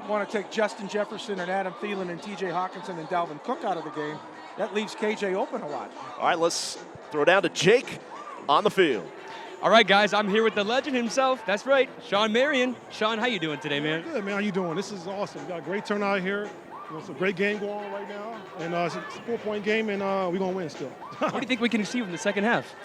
want to take Justin Jefferson and Adam Thielen and TJ Hawkinson and Dalvin Cook out of the game. That leaves KJ open a lot. All right, let's throw down to Jake on the field. All right, guys, I'm here with the legend himself. That's right, Shawn Marion. Shawn, how you doing today, man? Good, man. How you doing? This is awesome. We got a great turnout here. It's a great game going on right now. And it's a 4-point game, and we're going to win still. What do you think we can see from the second half?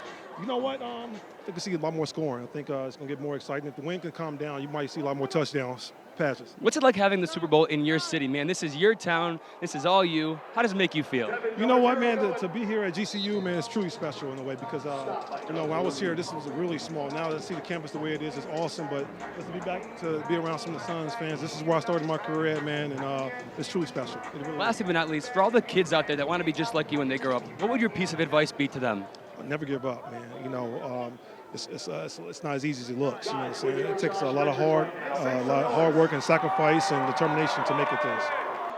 You know what? I think we see a lot more scoring. I think it's going to get more exciting. If the wind can calm down, you might see a lot more touchdowns, passes. What's it like having the Super Bowl in your city, man? This is your town. This is all you. How does it make you feel? You know what, man? To be here at GCU, man, it's truly special in a way because, when I was here, this was really small. Now to see the campus the way it is awesome. But just to be back to be around some of the Suns fans, this is where I started my career at, man, and it's truly special. Really Lastly but not least, for all the kids out there that want to be just like you when they grow up, what would your piece of advice be to them? Never give up, man. You know, it's not as easy as it looks. You know what I'm saying? It takes a lot of hard work and sacrifice and determination to make it this.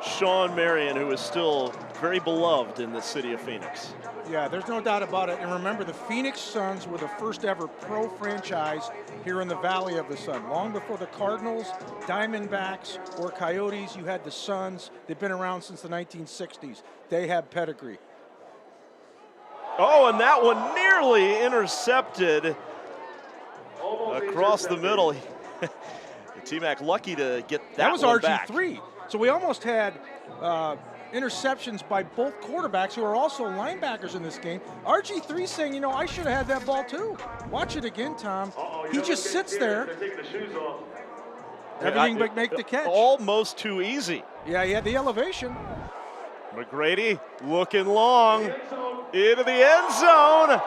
Shawn Marion, who is still very beloved in the city of Phoenix. Yeah, there's no doubt about it. And remember, the Phoenix Suns were the first ever pro franchise here in the Valley of the Sun. Long before the Cardinals, Diamondbacks, or Coyotes, you had the Suns. They've been around since the 1960s. They have pedigree. Oh, and that one nearly intercepted across the middle. T-Mac lucky to get that was one RG3. back. So we almost had interceptions by both quarterbacks who are also linebackers in this game. RG3 saying, you know, I should have had that ball too. Watch it again, Tom. He just sits there. Everything but make the catch. Almost too easy. Yeah, he had the elevation. McGrady looking long into the end zone.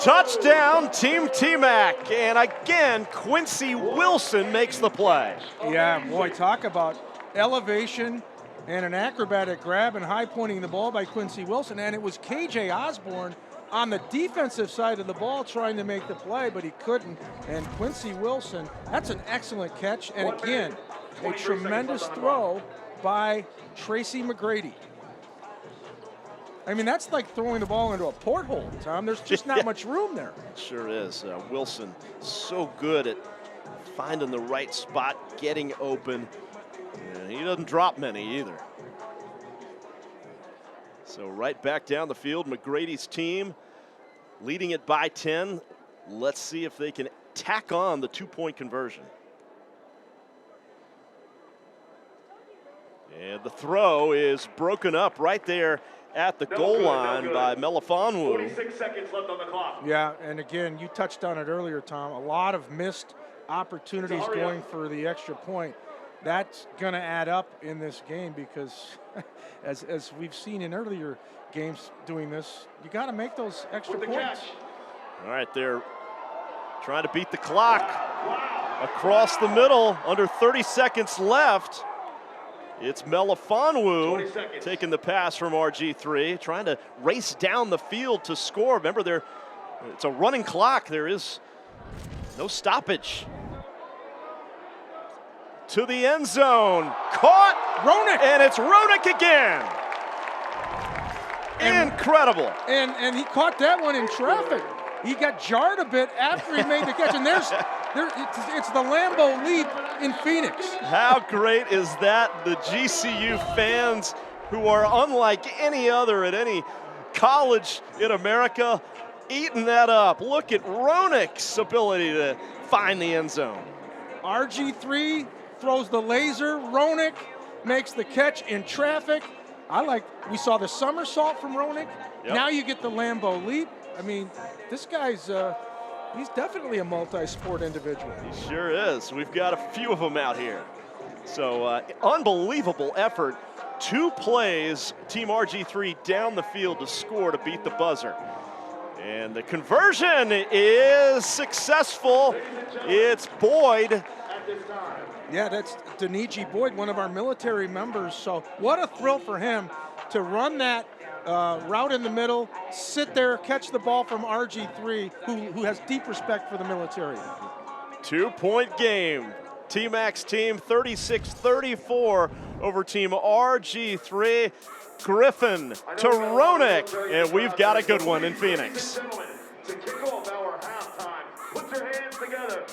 Touchdown, Team T-Mac. And again, Quincy Wilson makes the play. Yeah, boy, talk about elevation and an acrobatic grab and high pointing the ball by Quincy Wilson. And it was KJ Osborne on the defensive side of the ball trying to make the play, but he couldn't. And Quincy Wilson, that's an excellent catch. And again, a tremendous throw by Tracy McGrady. I mean, that's like throwing the ball into a porthole, Tom. There's just not much room there. Sure is. Wilson so good at finding the right spot, getting open. And he doesn't drop many either. So right back down the field, McGrady's team leading it by 10. Let's see if they can tack on the 2-point conversion. And the throw is broken up right there at the goal line by Melifonwu. 46 seconds left on the clock. Yeah, and again, you touched on it earlier, Tom. A lot of missed opportunities going for the extra point. That's going to add up in this game because, as we've seen in earlier games doing this, you got to make those extra points. All right, they're trying to beat the clock across the middle. Under 30 seconds left. It's Melifonwu taking the pass from RG3, trying to race down the field to score. Remember, it's a running clock. There is no stoppage. To the end zone. Caught. Roenick. And it's Roenick again. Incredible. And he caught that one in traffic. He got jarred a bit after he made the catch. And it's the Lambeau Leap in Phoenix. How great is that? The GCU fans, who are unlike any other at any college in America, eating that up. Look at Roenick's ability to find the end zone. RG3 throws the laser. Roenick makes the catch in traffic. We saw the somersault from Roenick. Yep. Now you get the Lambeau Leap. I mean, this guy's he's definitely a multi-sport individual. He sure is. We've got a few of them out here. So unbelievable effort. 2 plays, Team RG3 down the field to score to beat the buzzer. And the conversion is successful. It's Boyd. Yeah, that's Deniji Boyd, one of our military members. So what a thrill for him to run that route in the middle, sit there, catch the ball from RG3, who has deep respect for the military. 2-point game. T-Mac's team 36-34 over team RG3. Griffin to Roenick, and we've got a good one in Phoenix. To kick off our halftime, put your hands together.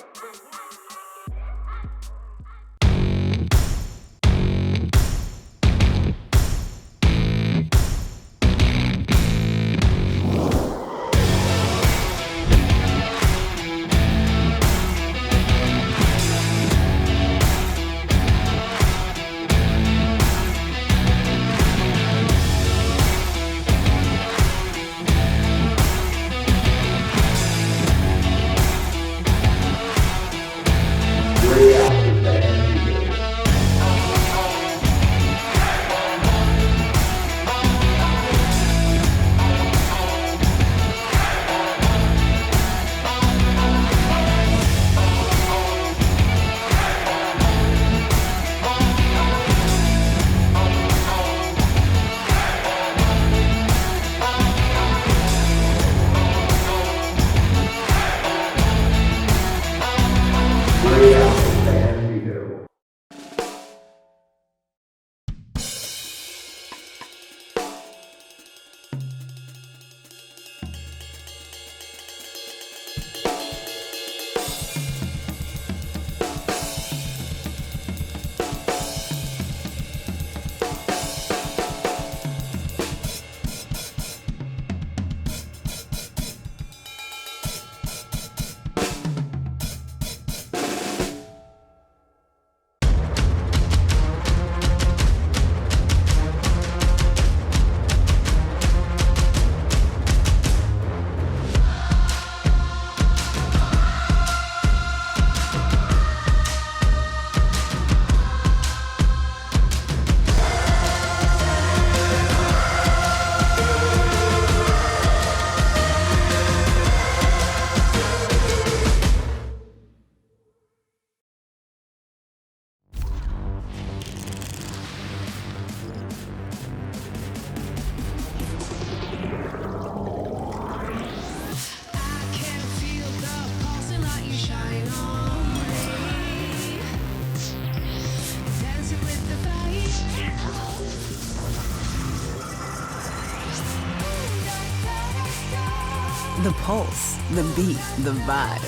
The pulse, the beat, the vibe.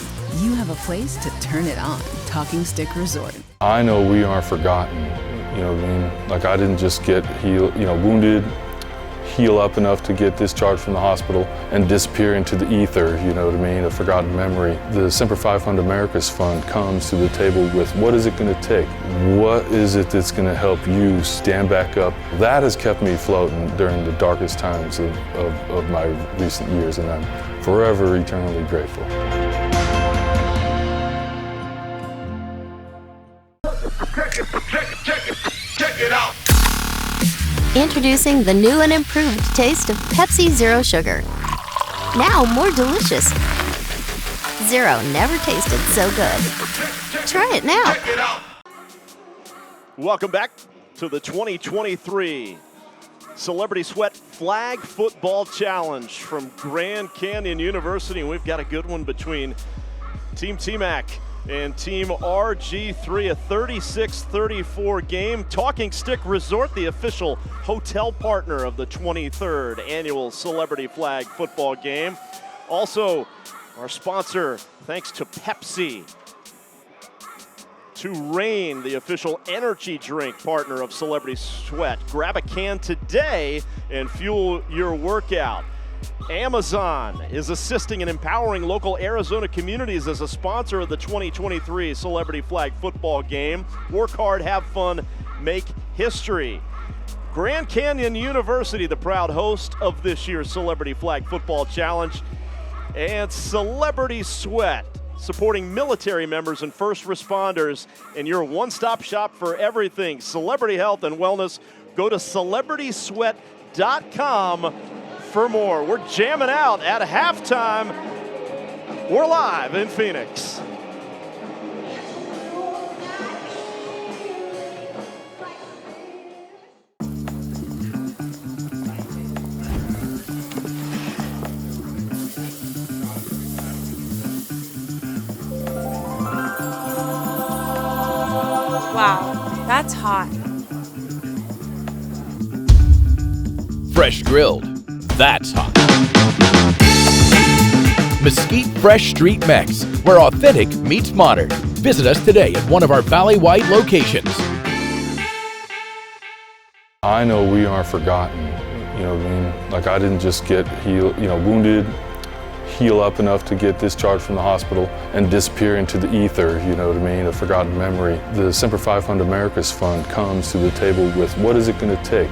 You have a place to turn it on. Talking Stick Resort. I know we aren't forgotten. You know what I mean? Like, I didn't just get wounded, heal up enough to get discharged from the hospital and disappear into the ether, you know what I mean, a forgotten memory. The Semper Fi Fund Americas Fund comes to the table with what is it going to take? What is it that's going to help you stand back up? That has kept me floating during the darkest times of my recent years, and I'm forever eternally grateful. Check it out. Introducing the new and improved taste of Pepsi Zero Sugar. Now more delicious. Zero never tasted so good. Try it now. Welcome back to the 2023 Celebrity Sweat Flag Football Challenge from Grand Canyon University. We've got a good one between Team T-Mac and Team RG3, a 36-34 game. Talking Stick Resort, the official hotel partner of the 23rd annual Celebrity Flag Football Game. Also, our sponsor, thanks to Pepsi. To Reign, the official energy drink partner of Celebrity Sweat. Grab a can today and fuel your workout. Amazon is assisting and empowering local Arizona communities as a sponsor of the 2023 Celebrity Flag Football Game. Work hard, have fun, make history. Grand Canyon University, the proud host of this year's Celebrity Flag Football Challenge. And Celebrity Sweat, supporting military members and first responders, and your one-stop shop for everything celebrity health and wellness. Go to celebritysweat.com for more. We're jamming out at halftime. We're live in Phoenix. That's hot. Fresh grilled. That's hot. Mesquite Fresh Street Mex, where authentic meets modern. Visit us today at one of our Valley-wide locations. I know we aren't forgotten. You know what I mean? Like, I didn't just get wounded, heal up enough to get discharged from the hospital and disappear into the ether, you know what I mean, a forgotten memory. The Semper Fi Fund Americas Fund comes to the table with what is it going to take?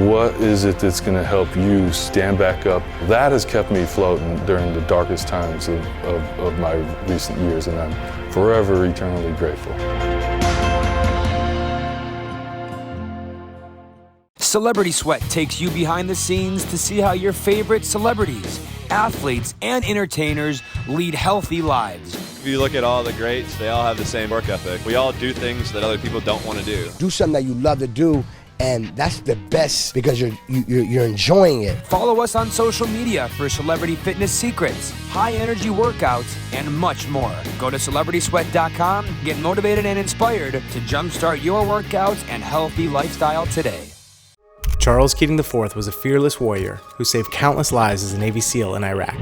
What is it that's going to help you stand back up? That has kept me floating during the darkest times of my recent years, and I'm forever eternally grateful. Celebrity Sweat takes you behind the scenes to see how your favorite celebrities, athletes, and entertainers lead healthy lives. If you look at all the greats, they all have the same work ethic. We all do things that other people don't want to do. Do something that you love to do, and that's the best because you're enjoying it. Follow us on social media for celebrity fitness secrets, high-energy workouts, and much more. Go to CelebritySweat.com, get motivated and inspired to jumpstart your workouts and healthy lifestyle today. Charles Keating IV was a fearless warrior who saved countless lives as a Navy SEAL in Iraq.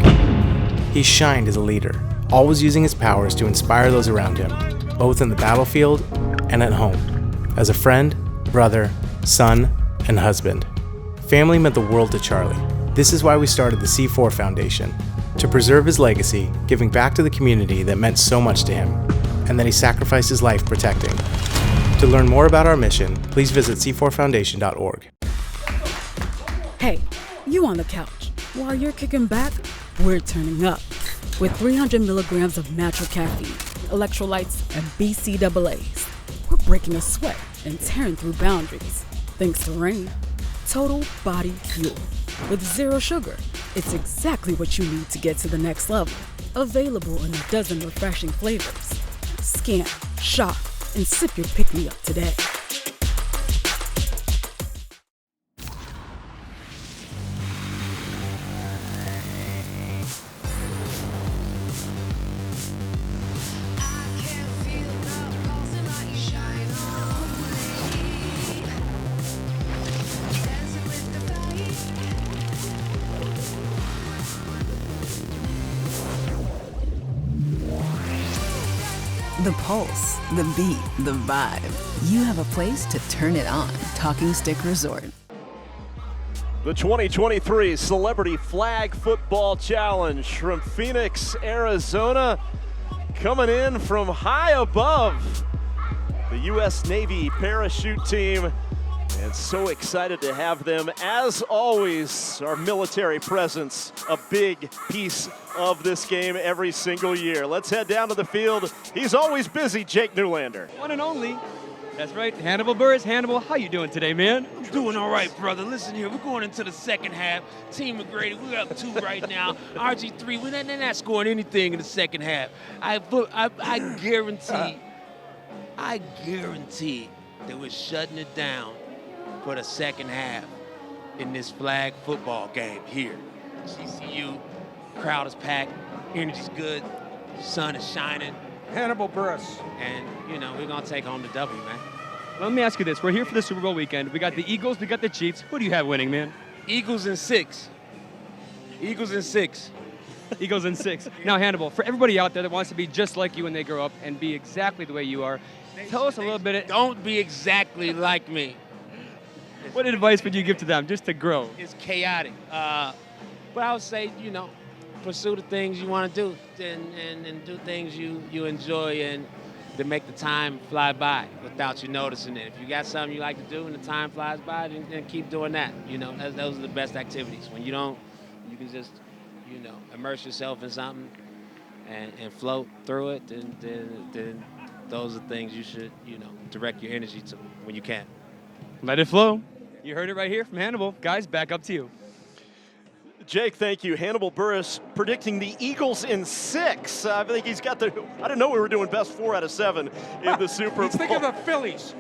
He shined as a leader, always using his powers to inspire those around him, both in the battlefield and at home, as a friend, brother, son, and husband. Family meant the world to Charlie. This is why we started the C4 Foundation, to preserve his legacy, giving back to the community that meant so much to him, and that he sacrificed his life protecting. To learn more about our mission, please visit c4foundation.org. Hey, you on the couch. While you're kicking back, we're turning up. With 300 milligrams of natural caffeine, electrolytes, and BCAAs, we're breaking a sweat and tearing through boundaries. Thanks to Reign. Total body fuel. With zero sugar, it's exactly what you need to get to the next level. Available in a dozen refreshing flavors. Scan, shop, and sip your pick-me-up today. The pulse, the beat, the vibe. You have a place to turn it on. Talking Stick Resort. The 2023 Celebrity Flag Football Challenge from Phoenix, Arizona, coming in from high above the U.S. Navy parachute team. And so excited to have them, as always, our military presence, a big piece of this game every single year. Let's head down to the field. He's always busy, Jake Newlander. One and only. That's right, Hannibal Buress. Hannibal, how you doing today, man? I'm doing all right, brother. Listen here, we're going into the second half. Team McGrady, we're up 2 right now. RG3, we're not scoring anything in the second half. I guarantee that we're shutting it down for the second half in this flag football game here. GCU, crowd is packed, energy's good, sun is shining. Hannibal Buress. And, we're going to take home the W, man. Let me ask you this. We're here for the Super Bowl weekend. We got the Eagles, we got the Chiefs. Who do you have winning, man? Eagles in 6. Eagles in 6. Eagles in 6. Now, Hannibal, for everybody out there that wants to be just like you when they grow up and be exactly the way you are, tell us a little bit. Don't be exactly like me. What advice would you give to them just to grow? It's chaotic. But I would say, pursue the things you want to do and do things you enjoy and to make the time fly by without you noticing it. If you got something you like to do and the time flies by, then keep doing that. Those are the best activities. When you don't, you can just, immerse yourself in something and float through it, then those are things you should, direct your energy to when you can. Let it flow. You heard it right here from Hannibal. Guys, back up to you. Jake, thank you. Hannibal Buress predicting the Eagles in 6. I think he's got the, I didn't know we were doing best 4 out of 7 in the Super Bowl. He's thinking of the Phillies.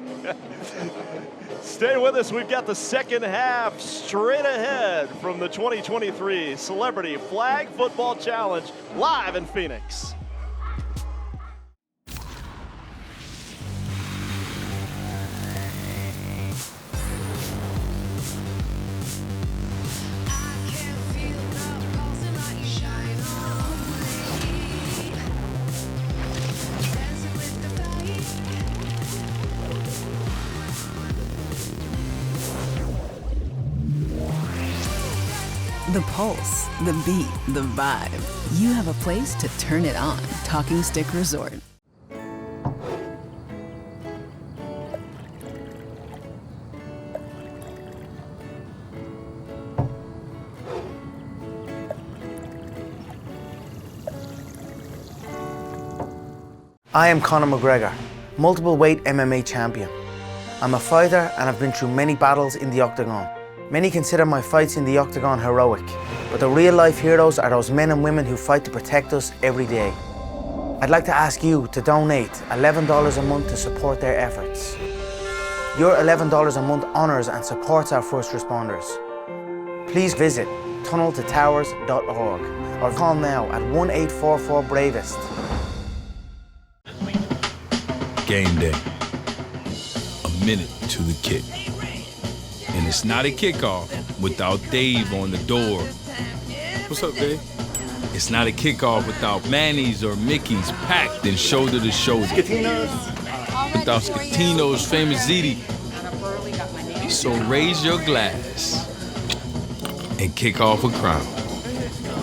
Stay with us. We've got the second half straight ahead from the 2023 Celebrity Flag Football Challenge live in Phoenix. The pulse, the beat, the vibe. You have a place to turn it on. Talking Stick Resort. I am Conor McGregor, multiple weight MMA champion. I'm a fighter and I've been through many battles in the octagon. Many consider my fights in the octagon heroic, but the real life heroes are those men and women who fight to protect us every day. I'd like to ask you to donate $11 a month to support their efforts. Your $11 a month honors and supports our first responders. Please visit tunneltotowers.org or call now at 1-844-BRAVEST. Game day. A minute to the kick. And it's not a kickoff without Dave on the door. What's up, Dave? It's not a kickoff without Manny's or Mickey's packed and shoulder to shoulder. Without Scatino's famous ziti. So raise your glass and kick off a crown.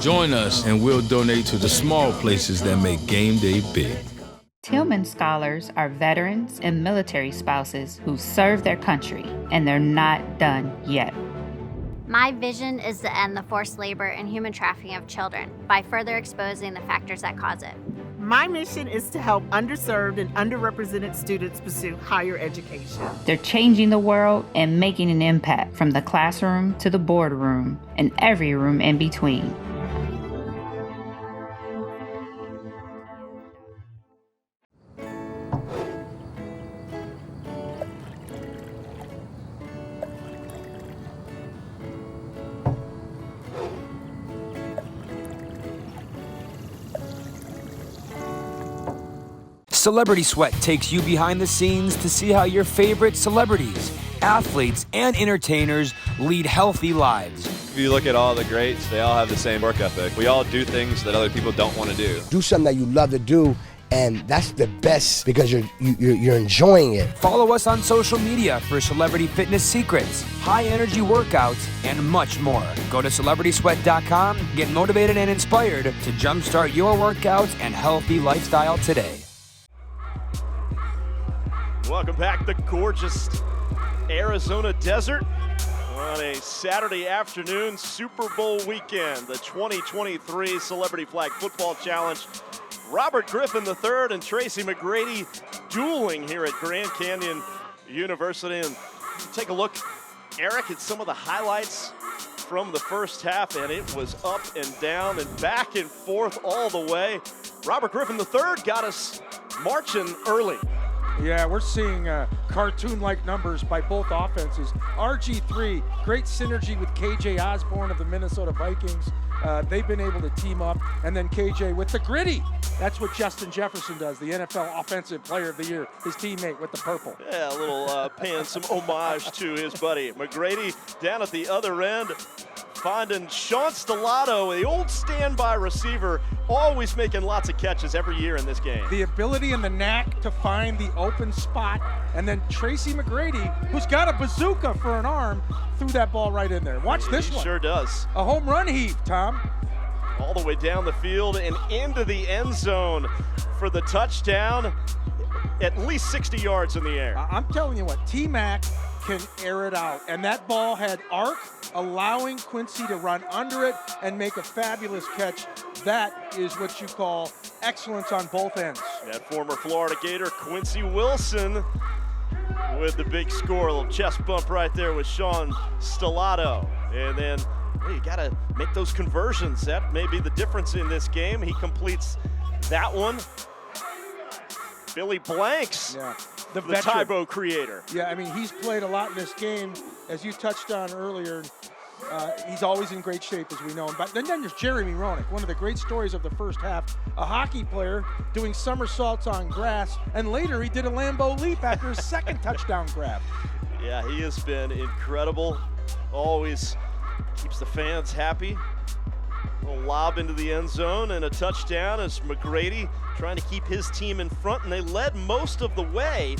Join us and we'll donate to the small places that make game day big. Tillman Scholars are veterans and military spouses who serve their country, and they're not done yet. My vision is to end the forced labor and human trafficking of children by further exposing the factors that cause it. My mission is to help underserved and underrepresented students pursue higher education. They're changing the world and making an impact from the classroom to the boardroom and every room in between. Celebrity Sweat takes you behind the scenes to see how your favorite celebrities, athletes, and entertainers lead healthy lives. If you look at all the greats, they all have the same work ethic. We all do things that other people don't want to do. Do something that you love to do, and that's the best because you're enjoying it. Follow us on social media for celebrity fitness secrets, high-energy workouts, and much more. Go to CelebritySweat.com, get motivated and inspired to jumpstart your workouts and healthy lifestyle today. Welcome back, the gorgeous Arizona desert on a Saturday afternoon, Super Bowl weekend, the 2023 Celebrity Flag Football Challenge. Robert Griffin III and Tracy McGrady dueling here at Grand Canyon University. And take a look, Eric, at some of the highlights from the first half, and it was up and down and back and forth all the way. Robert Griffin III got us marching early. Yeah, we're seeing cartoon-like numbers by both offenses. RG3, great synergy with KJ Osborne of the Minnesota Vikings. They've been able to team up. And then KJ with the gritty. That's what Justin Jefferson does, the NFL Offensive Player of the Year, his teammate with the purple. Yeah, a little paying some homage to his buddy. McGrady down at the other end, finding Sean Stellato, the old standby receiver, always making lots of catches every year in this game. The ability and the knack to find the open spot, and then Tracy McGrady, who's got a bazooka for an arm, threw that ball right in there. Watch this one. Sure does. A home run heave, Tom. All the way down the field and into the end zone for the touchdown, at least 60 yards in the air. I'm telling you what, T-Mac can air it out. And that ball had arc, allowing Quincy to run under it and make a fabulous catch. That is what you call excellence on both ends. That former Florida Gator, Quincy Wilson, with the big score. A little chest bump right there with Sean Stellato. And then, well, you got to make those conversions. That may be the difference in this game. He completes that one. Billy Blanks, the Tybo creator. Yeah, I mean, he's played a lot in this game, as you touched on earlier. He's always in great shape, as we know him. But then there's Jeremy Roenick, one of the great stories of the first half. A hockey player doing somersaults on grass, and later he did a Lambeau leap after his second touchdown grab. Yeah, he has been incredible. Always keeps the fans happy. A little lob into the end zone and a touchdown as McGrady trying to keep his team in front, and they led most of the way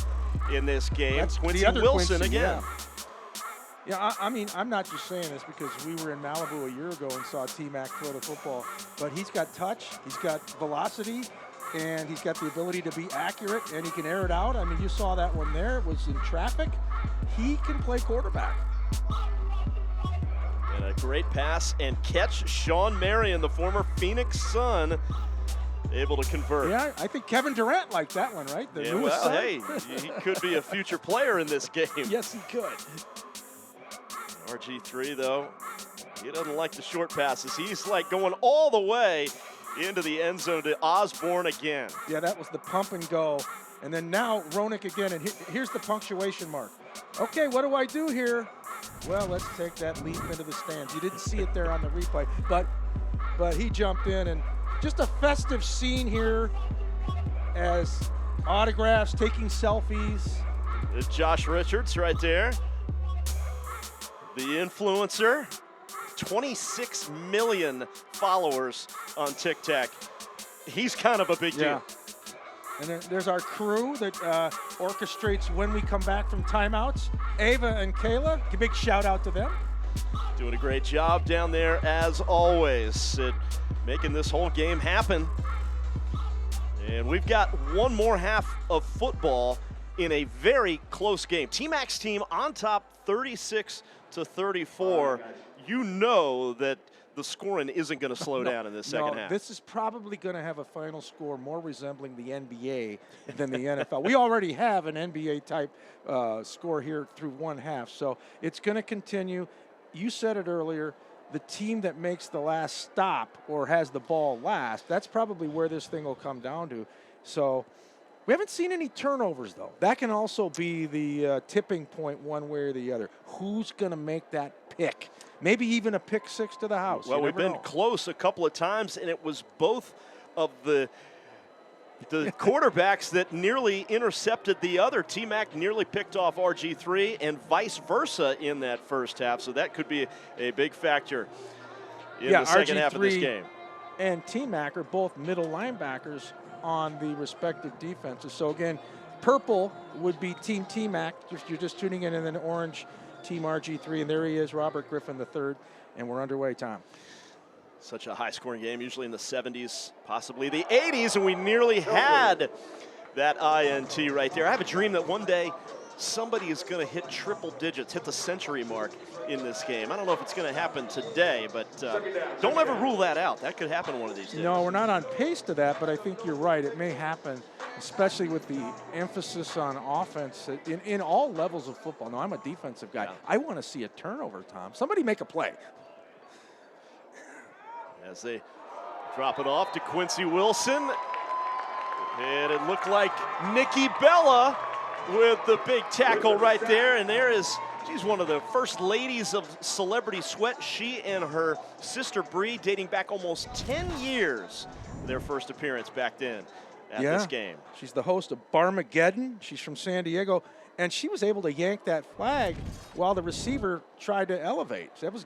in this game. That's Quincy the other Wilson Quincy, again. Yeah, I mean, I'm not just saying this because we were in Malibu a year ago and saw T-Mac throw the football, but he's got touch, he's got velocity, and he's got the ability to be accurate, and he can air it out. I mean, you saw that one there. It was in traffic. He can play quarterback. And a great pass and catch. Sean Marion, the former Phoenix Sun, able to convert. Yeah, I think Kevin Durant liked that one, right? The newest Sun. Hey, he could be a future player in this game. Yes, he could. RG3, though, he doesn't like the short passes. He's like going all the way into the end zone to Osborne again. Yeah, that was the pump and go. And then now Roenick again, and here's the punctuation mark. Okay, what do I do here? Well, let's take that leap into the stands. You didn't see it there on the replay, but he jumped in, and just a festive scene here as autographs, taking selfies. It's Josh Richards right there. The influencer, 26 million followers on TikTok. He's kind of a big deal. And then there's our crew that orchestrates when we come back from timeouts. Ava and Kayla, a big shout out to them. Doing a great job down there as always at making this whole game happen. And we've got one more half of football in a very close game. T-Mac's team on top 36-34. You know that the scoring isn't going to slow down in this second half. This is probably going to have a final score more resembling the NBA than the NFL. We already have an NBA-type score here through one half, so it's going to continue. You said it earlier, the team that makes the last stop or has the ball last, that's probably where this thing will come down to. So we haven't seen any turnovers, though. That can also be the tipping point one way or the other. Who's going to make that pick? Maybe even a pick six to the house. Well, we've been close a couple of times, and it was both of the quarterbacks that nearly intercepted the other. T-Mac nearly picked off RG3 and vice versa in that first half, so that could be a big factor in the second half of this game. And T-Mac are both middle linebackers on the respective defenses. So again, purple would be Team T-Mac, if you're just tuning in, and then orange, Team RG3, and there he is, Robert Griffin III, and we're underway, Tom. Such a high-scoring game, usually in the 70s, possibly the 80s, and we nearly had that INT right there. I have a dream that one day somebody is going to hit triple digits, hit the century mark in this game. I don't know if it's going to happen today, but don't ever rule that out. That could happen one of these days. No, we're not on pace to that, but I think you're right. It may happen, especially with the emphasis on offense in all levels of football. No, I'm a defensive guy. Yeah. I want to see a turnover, Tom. Somebody make a play. As they drop it off to Quincy Wilson. And it looked like Nikki Bella with the big tackle right there. And there is, she's one of the first ladies of Celebrity Sweat. She and her sister Bree, dating back almost 10 years, their first appearance back then at this game. She's the host of Barmageddon. She's from San Diego. And she was able to yank that flag while the receiver tried to elevate. So that was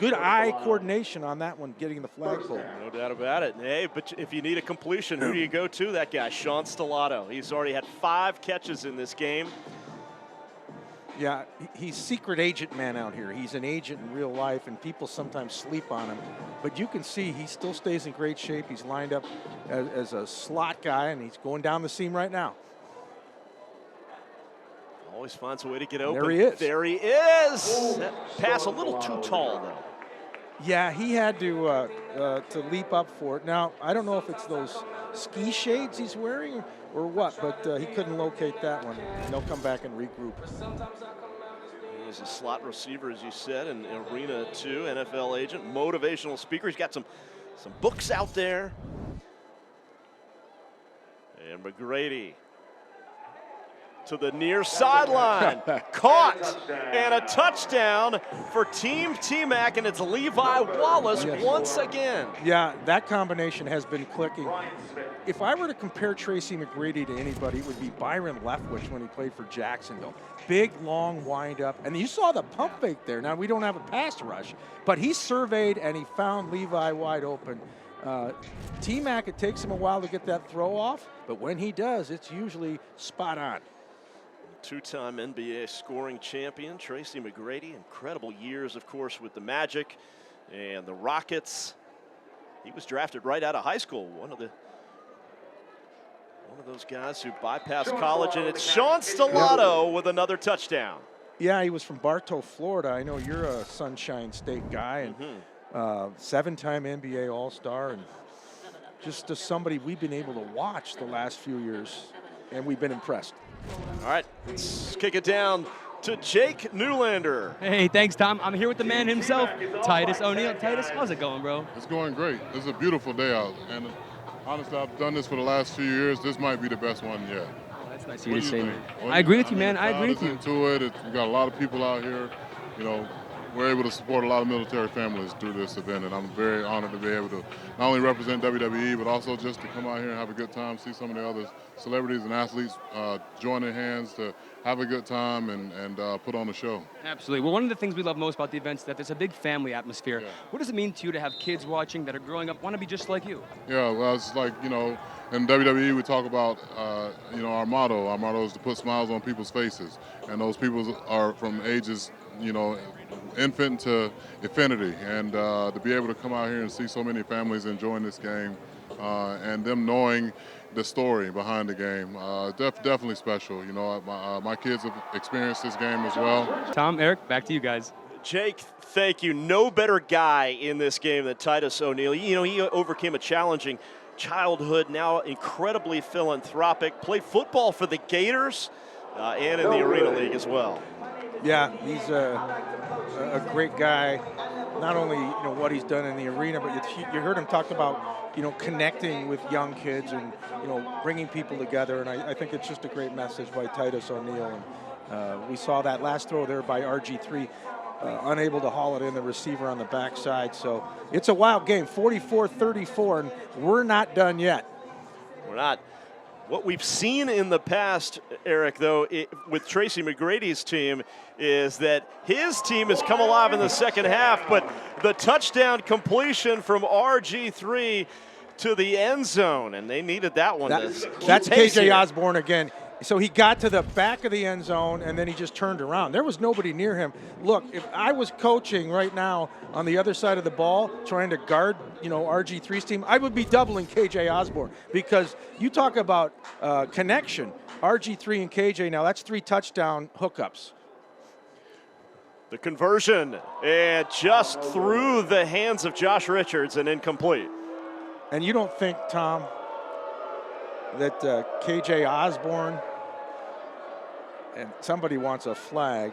good eye coordination on that one, getting the flag pulled. No doubt about it. Hey, but if you need a completion, who do you go to? That guy, Sean Stellato. He's already had 5 catches in this game. Yeah, he's secret agent man out here. He's an agent in real life, and people sometimes sleep on him. But you can see he still stays in great shape. He's lined up as a slot guy, and he's going down the seam right now. Always finds a way to get open. There he is. There he is. That pass a little too tall, though. Yeah, he had to leap up for it. Now, I don't know if it's those ski shades he's wearing or what, but he couldn't locate that one. And they'll come back and regroup. He's a slot receiver, as you said, in Arena 2, NFL agent, motivational speaker. He's got some books out there. And McGrady to the near sideline, caught, and a touchdown for Team T-Mac, and it's Levi Wallace once again. Yeah, that combination has been clicking. If I were to compare Tracy McGrady to anybody, it would be Byron Leftwich when he played for Jacksonville. Big, long wind-up, and you saw the pump fake there. Now, we don't have a pass rush, but he surveyed, and he found Levi wide open. T-Mac, it takes him a while to get that throw off, but when he does, it's usually spot on. Two-time NBA scoring champion, Tracy McGrady. Incredible years, of course, with the Magic and the Rockets. He was drafted right out of high school. One of those guys who bypassed college, and it's Sean Stellato with another touchdown. Yeah, he was from Bartow, Florida. I know you're a Sunshine State guy, and 7-time NBA All-Star, and just somebody we've been able to watch the last few years, and we've been impressed. All right, let's kick it down to Jake Newlander. Hey, thanks, Tom. I'm here with the man himself, Titus O'Neil. Titus, how's it going, bro? It's going great. It's a beautiful day out, and honestly, I've done this for the last few years. This might be the best one yet. Oh, that's nice of you to say, man. I agree with you, man. I agree with you. Into it. We got a lot of people out here. You know, we're able to support a lot of military families through this event, and I'm very honored to be able to not only represent WWE, but also just to come out here and have a good time, see some of the other celebrities and athletes join their hands to have a good time and put on a show. Absolutely. Well, one of the things we love most about the event is that there's a big family atmosphere. Yeah. What does it mean to you to have kids watching that are growing up, want to be just like you? Yeah, well, it's like, you know, in WWE we talk about, you know, our motto. Our motto is to put smiles on people's faces, and those people are from ages, you know, infant to infinity, and to be able to come out here and see so many families enjoying this game and them knowing the story behind the game, definitely special. You know, my kids have experienced this game as well. Tom, Eric, back to you guys. Jake, thank you. No better guy in this game than Titus O'Neil. You know, he overcame a challenging childhood, now incredibly philanthropic, played football for the Gators and in the Arena League as well. Yeah, he's a great guy. Not only, you know, what he's done in the arena, but you heard him talk about, you know, connecting with young kids and, you know, bringing people together. And I think it's just a great message by Titus O'Neil. And we saw that last throw there by RG3, unable to haul it in, the receiver on the backside. So it's a wild game, 44-34, and we're not done yet. We're not. What we've seen in the past, Eric, though, with Tracy McGrady's team, is that his team has come alive in the second half, but the touchdown completion from RG3 to the end zone, and they needed that one. That's KJ Osborne again. So he got to the back of the end zone, and then he just turned around. There was nobody near him. Look, if I was coaching right now on the other side of the ball, trying to guard, you know, RG3's team, I would be doubling KJ Osborne, because you talk about connection. RG3 and KJ, now that's 3 touchdown hookups. The conversion, and just through the hands of Josh Richards and incomplete. And you don't think, Tom, that KJ Osborne, and somebody wants a flag.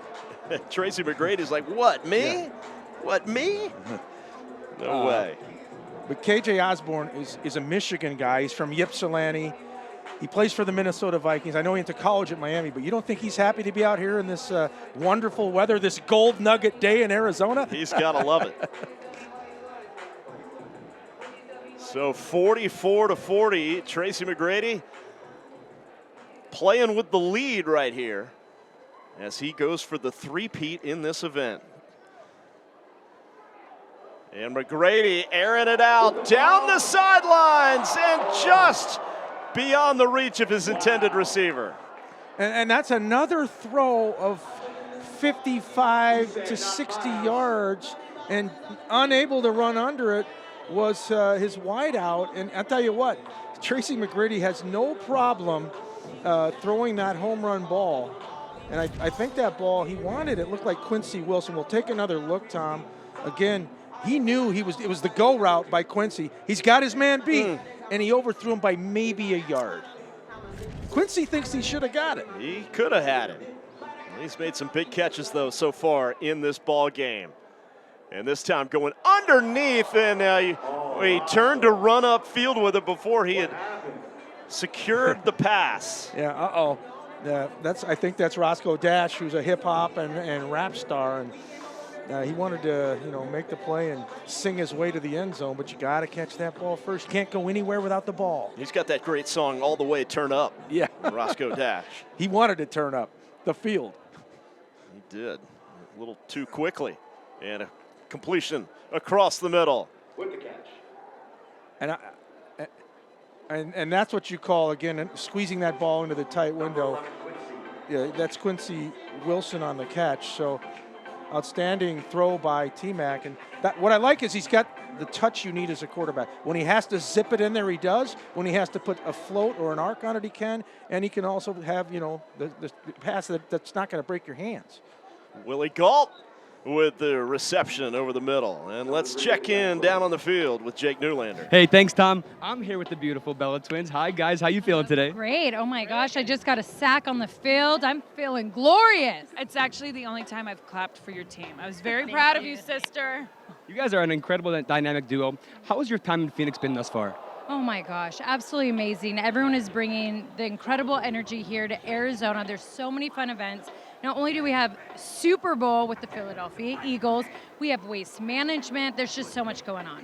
Tracy McGrady's like, what, me? Yeah. What, me? No way. But KJ Osborne is a Michigan guy. He's from Ypsilanti. He plays for the Minnesota Vikings. I know he went to college at Miami, but you don't think he's happy to be out here in this wonderful weather, this gold nugget day in Arizona? He's got to love it. So 44-40, Tracy McGrady playing with the lead right here as he goes for the three-peat in this event. And McGrady airing it out down the sidelines and just beyond the reach of his intended receiver. And that's another throw of 55 to 60 yards, and unable to run under it was his wideout. And I'll tell you what, Tracy McGrady has no problem throwing that home run ball. And I think that ball, he wanted it, looked like Quincy Wilson. We'll take another look, Tom. Again, he knew it was the go route by Quincy. He's got his man beat, and he overthrew him by maybe a yard. Quincy thinks he should have got it. He could have had it. He's made some big catches, though, so far in this ball game. And this time going underneath, and he turned to run upfield with it before he had secured the pass. Yeah, I think that's Roscoe Dash, who's a hip hop and rap star, and he wanted to, make the play and sing his way to the end zone. But you got to catch that ball first. You can't go anywhere without the ball. He's got that great song, "All the Way, Turn Up." Yeah, Roscoe Dash. He wanted to turn up the field. He did, a little too quickly, and a completion across the middle. With the catch. And that's what you call, again, squeezing that ball into the tight window. Yeah, that's Quincy Wilson on the catch. So outstanding throw by T-Mac. And what I like is he's got the touch you need as a quarterback. When he has to zip it in there, he does. When he has to put a float or an arc on it, he can. And he can also have, the pass that's not going to break your hands. Willie Galt with the reception over the middle. And let's check in down on the field with Jake Newlander. Hey, thanks, Tom. I'm here with the beautiful Bella Twins. Hi, guys. How you feeling today? Great. Oh, my gosh. I just got a sack on the field. I'm feeling glorious. It's actually the only time I've clapped for your team. I was very proud of you, sister. You guys are an incredible dynamic duo. How has your time in Phoenix been thus far? Oh, my gosh. Absolutely amazing. Everyone is bringing the incredible energy here to Arizona. There's so many fun events. Not only do we have Super Bowl with the Philadelphia Eagles, we have waste management. There's just so much going on.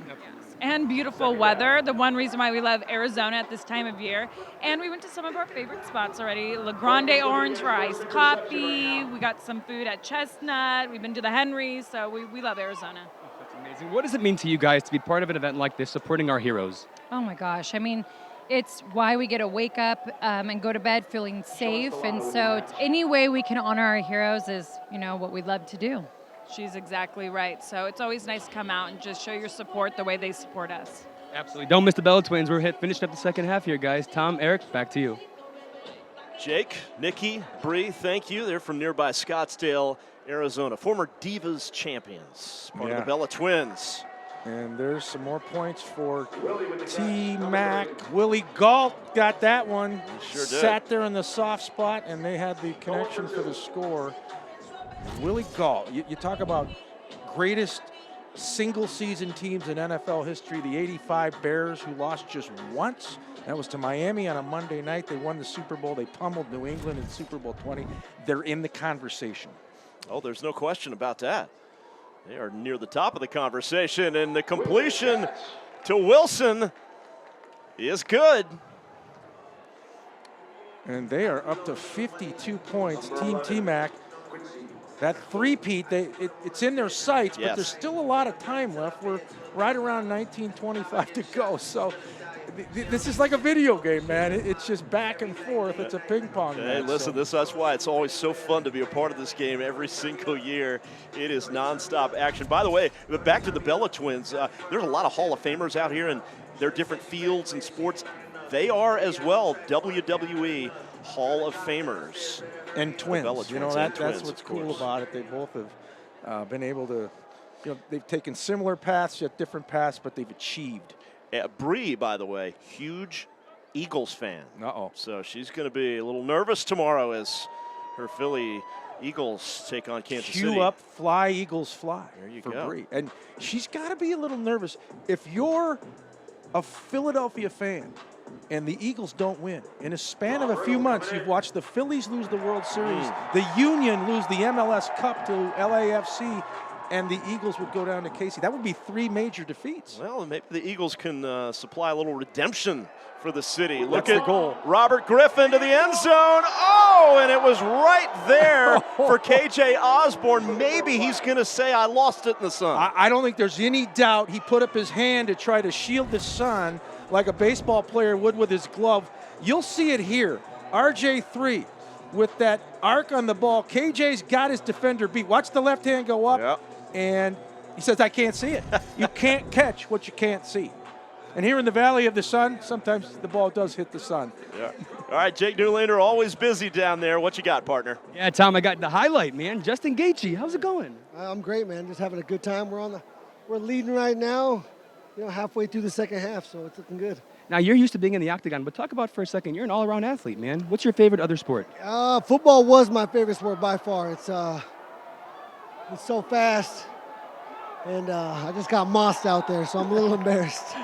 And beautiful weather, the one reason why we love Arizona at this time of year. And we went to some of our favorite spots already. La Grande Orange for iced coffee. We got some food at Chestnut. We've been to the Henrys, so we love Arizona. That's amazing. What does it mean to you guys to be part of an event like this, supporting our heroes? Oh my gosh. I mean, it's why we get to wake up and go to bed feeling safe. And so it's any way we can honor our heroes is, what we love to do. She's exactly right. So it's always nice to come out and just show your support the way they support us. Absolutely. Don't miss the Bella Twins. We're finished up the second half here, guys. Tom, Eric, back to you. Jake, Nikki, Bree, thank you. They're from nearby Scottsdale, Arizona. Former Divas champions, part of the Bella Twins. And there's some more points for T-Mac. Willie Galt got that one. He sure did. Sat there in the soft spot, and they had the connection for the score. Willie Galt, you talk about greatest single-season teams in NFL history, the 85 Bears, who lost just once. That was to Miami on a Monday night. They won the Super Bowl. They pummeled New England in Super Bowl 20. They're in the conversation. Oh, there's no question about that. They are near the top of the conversation, and the completion to Wilson is good. And they are up to 52 points, Team T-Mac. That three-peat, it's in their sights, but there's still a lot of time left. We're right around 19:25 to go. So this is like a video game, man. It's just back and forth. It's a ping pong match. Hey, listen, that's why it's always so fun to be a part of this game every single year. It is nonstop action. By the way, back to the Bella Twins, there's a lot of Hall of Famers out here in their different fields and sports. They are as well WWE Hall of Famers. And twins. That's twins, what's cool about it. They both have been able to, they've taken similar paths, yet different paths, but they've achieved. Bree, by the way, huge Eagles fan. Uh-oh. So she's going to be a little nervous tomorrow as her Philly Eagles take on Kansas City. Cue up, fly, Eagles, fly. There you for go. Bree. And she's got to be a little nervous. If you're a Philadelphia fan and the Eagles don't win, in a span of a few months, you've watched the Phillies lose the World Series, the Union lose the MLS Cup to LAFC, and the Eagles would go down to Casey. That would be 3 major defeats. Well, maybe the Eagles can supply a little redemption for the city. That's Look the at goal. Robert Griffin to the end zone. Oh, and it was right there for KJ Osborne. Maybe he's going to say, I lost it in the sun. I don't think there's any doubt he put up his hand to try to shield the sun like a baseball player would with his glove. You'll see it here. RJ3 with that arc on the ball. KJ's got his defender beat. Watch the left hand go up. Yep. And he says, I can't see it. You can't catch what you can't see. And here in the Valley of the Sun, sometimes the ball does hit the sun. Yeah. All right, Jake Newlander, always busy down there. What you got, partner? Yeah, Tom, I got the highlight, man. Justin Gaethje, how's it going? I'm great, man. Just having a good time. We're leading right now, halfway through the second half, so it's looking good. Now, you're used to being in the octagon, but talk about for a second, you're an all-around athlete, man. What's your favorite other sport? Football was my favorite sport by far. It's so fast, and I just got mossed out there, so I'm a little embarrassed.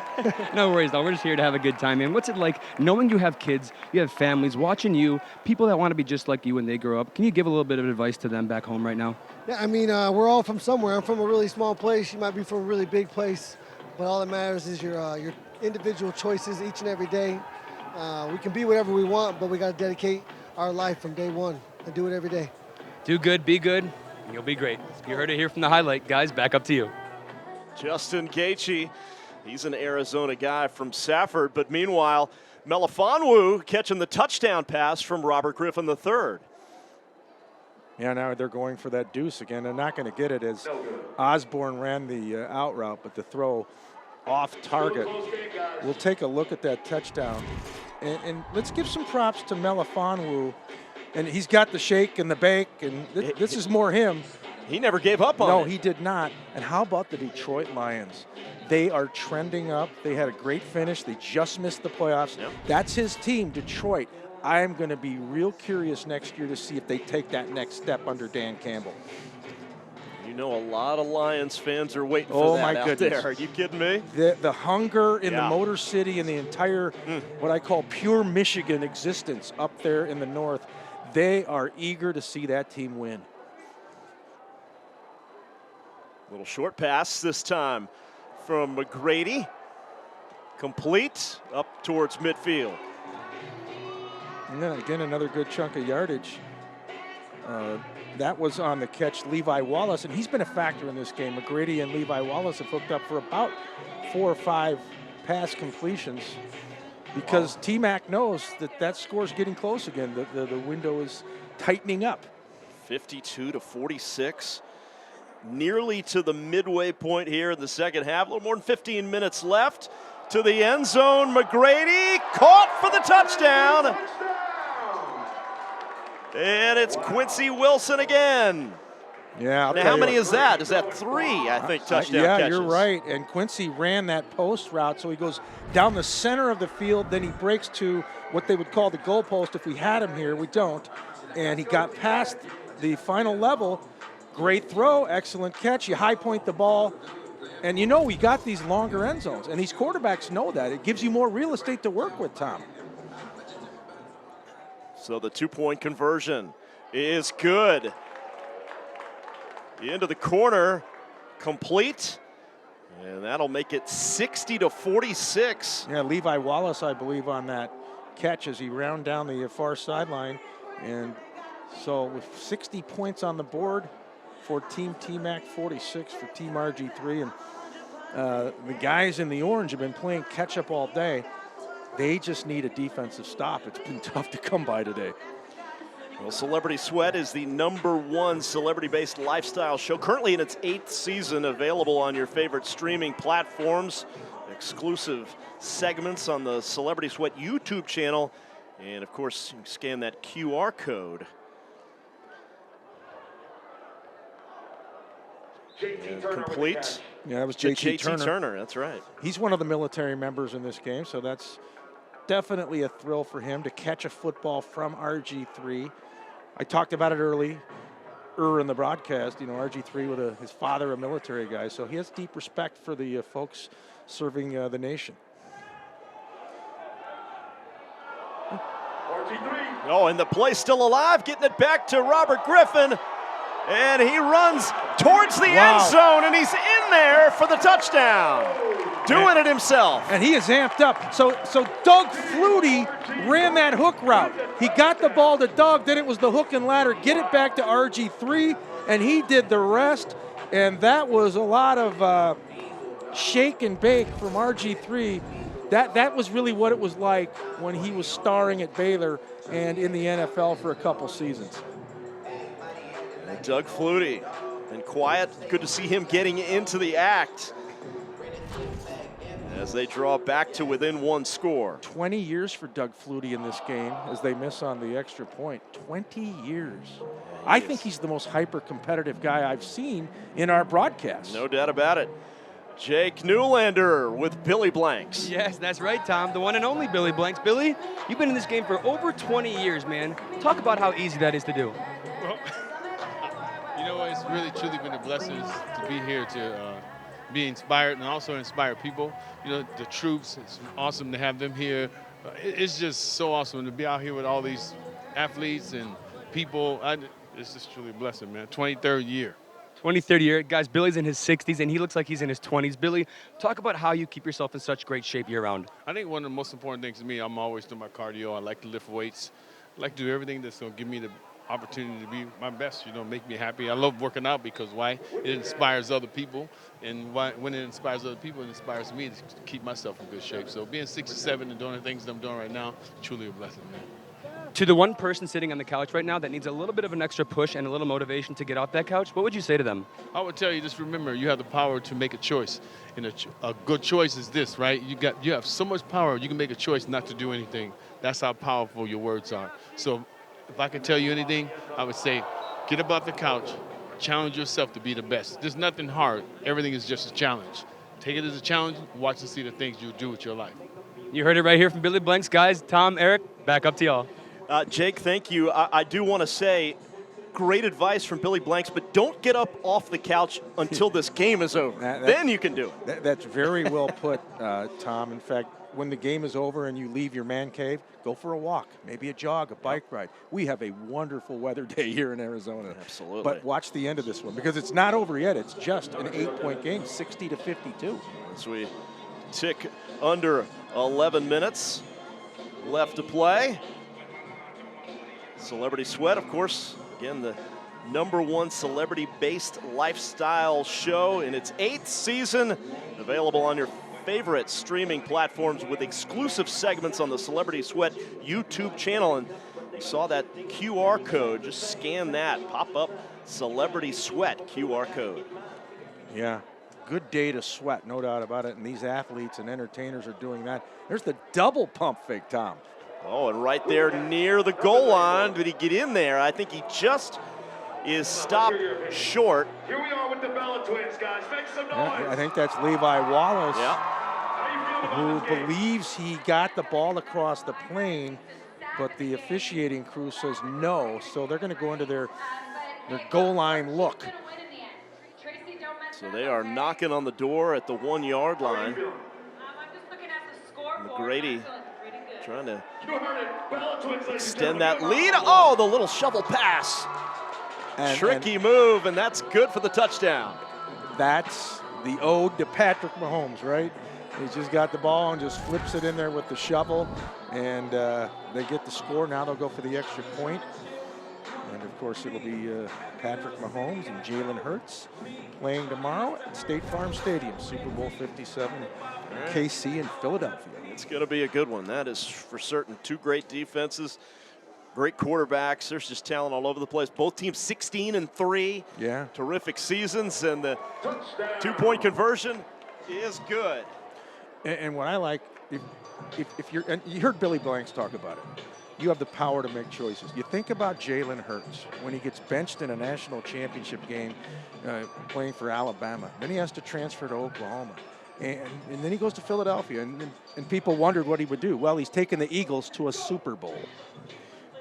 No worries, though. We're just here to have a good time, man. What's it like knowing you have kids, you have families, watching you, people that want to be just like you when they grow up? Can you give a little bit of advice to them back home right now? Yeah, I mean, we're all from somewhere. I'm from a really small place. You might be from a really big place, but all that matters is your individual choices each and every day. We can be whatever we want, but we got to dedicate our life from day one and do it every day. Do good, be good, and you'll be great. You heard it here from the highlight. Guys, back up to you. Justin Gaethje, he's an Arizona guy from Safford, but meanwhile, Melifonwu catching the touchdown pass from Robert Griffin III. Yeah, now they're going for that deuce again. They're not going to get it as Osborne ran the out route, but the throw off target. We'll take a look at that touchdown. And let's give some props to Melifonwu. And he's got the shake and the bake, and this is more him. He never gave up on it. No, he did not. And how about the Detroit Lions? They are trending up. They had a great finish. They just missed the playoffs. Yep. That's his team, Detroit. I'm going to be real curious next year to see if they take that next step under Dan Campbell. You know, a lot of Lions fans are waiting for that out there. Are you kidding me? The hunger in the Motor City and the entire, what I call pure Michigan existence up there in the north, they are eager to see that team win. Little short pass this time from McGrady. Complete up towards midfield. And then again, another good chunk of yardage. That was on the catch, Levi Wallace, and he's been a factor in this game. McGrady and Levi Wallace have hooked up for about 4 or 5 pass completions because T-Mac knows that score's getting close again. The window is tightening up. 52-46. Nearly to the midway point here in the second half. A little more than 15 minutes left. To the end zone, McGrady caught for the touchdown. And it's Quincy Wilson again. Yeah. Now, how many is that? Is that 3, I think, touchdown yeah, catches? You're right. And Quincy ran that post route, so he goes down the center of the field, then he breaks to what they would call the goalpost. If we had him here, we don't. And he got past the final level. Great throw, excellent catch. You high point the ball. And you know we got these longer end zones, and these quarterbacks know that. It gives you more real estate to work with, Tom. So the 2-point conversion is good. Into the corner, complete, and that'll make it 60-46. Yeah, Levi Wallace, I believe, on that catch as he round down the far sideline. And so with 60 points on the board for Team T-Mac, 46 for Team RG3. And the guys in the orange have been playing catch-up all day. They just need a defensive stop. It's been tough to come by today. Well, Celebrity Sweat is the #1 celebrity-based lifestyle show, currently in its 8th season, available on your favorite streaming platforms. Exclusive segments on the Celebrity Sweat YouTube channel. And, of course, you can scan that QR code. Complete. Yeah, that was JT Turner. That's right. He's one of the military members in this game, so that's definitely a thrill for him to catch a football from RG3. I talked about it earlier in the broadcast. You know, RG3 with his father, a military guy, so he has deep respect for the folks serving the nation. Oh, and the play's still alive, getting it back to Robert Griffin. And he runs towards the end zone, and he's in there for the touchdown. Doing it himself. And he is amped up. So Doug Flutie ran that hook route. He got the ball to Doug, then it was the hook and ladder, get it back to RG3, and he did the rest. And that was a lot of shake and bake from RG3. That was really what it was like when he was starring at Baylor and in the NFL for a couple seasons. Doug Flutie, and quiet. Good to see him getting into the act as they draw back to within 1 score. 20 years for Doug Flutie in this game as they miss on the extra point. 20 years. I think he's the most hyper-competitive guy I've seen in our broadcast. No doubt about it. Jake Newlander with Billy Blanks. Yes, that's right, Tom. The one and only Billy Blanks. Billy, you've been in this game for over 20 years, man. Talk about how easy that is to do. Well, you know, it's really truly been a blessing to be here to be inspired and also inspire people. You know, the troops, it's awesome to have them here. It's just so awesome to be out here with all these athletes and people. It's just truly a blessing, man. 23rd year. 23rd year. Guys, Billy's in his 60s, and he looks like he's in his 20s. Billy, talk about how you keep yourself in such great shape year-round. I think one of the most important things to me, I'm always doing my cardio. I like to lift weights. I like to do everything that's going to give me the opportunity to be my best, you know, make me happy. I love working out because why? It inspires other people, and when it inspires other people, it inspires me to keep myself in good shape. So being 67 and doing the things that I'm doing right now, truly a blessing, man. To the one person sitting on the couch right now that needs a little bit of an extra push and a little motivation to get off that couch, what would you say to them? I would tell you, just remember, you have the power to make a choice. And a good choice is this, right? You have so much power, you can make a choice not to do anything. That's how powerful your words are. So if I could tell you anything, I would say, get up off the couch, challenge yourself to be the best. There's nothing hard. Everything is just a challenge. Take it as a challenge, watch and see the things you'll do with your life. You heard it right here from Billy Blanks. Guys, Tom, Eric, back up to y'all. Jake, thank you. I do want to say, great advice from Billy Blanks, but don't get up off the couch until this game is over. Then you can do it. That's very well put, Tom. In fact, when the game is over and you leave your man cave, go for a walk, maybe a jog, a bike ride. We have a wonderful weather day here in Arizona. Absolutely. But watch the end of this one, because it's not over yet. It's just an 8-point game, 60-52. As we tick under 11 minutes left to play. Celebrity Sweat, of course, again, the #1 celebrity-based lifestyle show in its 8th season, available on your favorite streaming platforms with exclusive segments on the Celebrity Sweat YouTube channel. And you saw that QR code, just scan that, pop up Celebrity Sweat QR code. Yeah, good day to sweat, no doubt about it, and these athletes and entertainers are doing that. There's the double pump fake, Tom. Oh, and right there near the goal line, did he get in there? I think he just is stopped short. Here we are with the Bella Twins, guys. Make some noise. Yeah, I think that's Levi Wallace, who believes he got the ball across the plane, but the officiating crew says no, so they're going to go into their goal line look. So they are knocking on the door at the 1-yard line. McGrady trying to extend that lead. Oh, the little shovel pass. Tricky move, and that's good for the touchdown. That's the ode to Patrick Mahomes, right? He's just got the ball and just flips it in there with the shovel, and they get the score. Now they'll go for the extra point. And, of course, it'll be Patrick Mahomes and Jalen Hurts playing tomorrow at State Farm Stadium, Super Bowl 57, KC in Philadelphia. It's going to be a good one. That is for certain. Two great defenses, great quarterbacks. There's just talent all over the place. Both teams 16-3. Yeah. Terrific seasons, and the 2-point conversion is good. And what I like, if you're, and you heard Billy Blanks talk about it, you have the power to make choices. You think about Jalen Hurts when he gets benched in a national championship game playing for Alabama. Then he has to transfer to Oklahoma. And then he goes to Philadelphia, and people wondered what he would do. Well, he's taken the Eagles to a Super Bowl.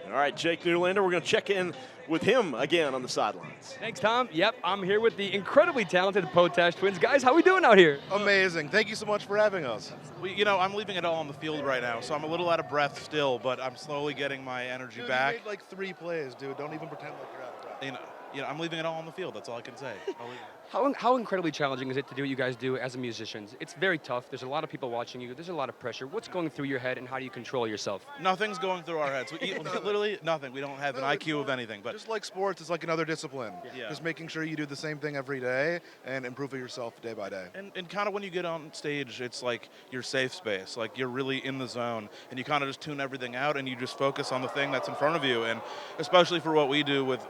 All right, Jake Newlander, we're going to check in with him again on the sidelines. Thanks, Tom. Yep, I'm here with the incredibly talented Potash Twins. Guys, how we doing out here? Amazing. Thank you so much for having us. I'm leaving it all on the field right now, so I'm a little out of breath still, but I'm slowly getting my energy back. You made like 3 plays, dude. Don't even pretend like you're out of breath. I'm leaving it all on the field. That's all I can say. How incredibly challenging is it to do what you guys do as musicians? It's very tough. There's a lot of people watching you. There's a lot of pressure. What's going through your head, and how do you control yourself? Nothing's going through our heads. Literally nothing. We don't have an IQ of anything. But just like sports, it's like another discipline. Yeah. Just making sure you do the same thing every day and improving yourself day by day. And kind of when you get on stage, it's like your safe space. Like you're really in the zone, and you kind of just tune everything out, and you just focus on the thing that's in front of you. And especially for what we do with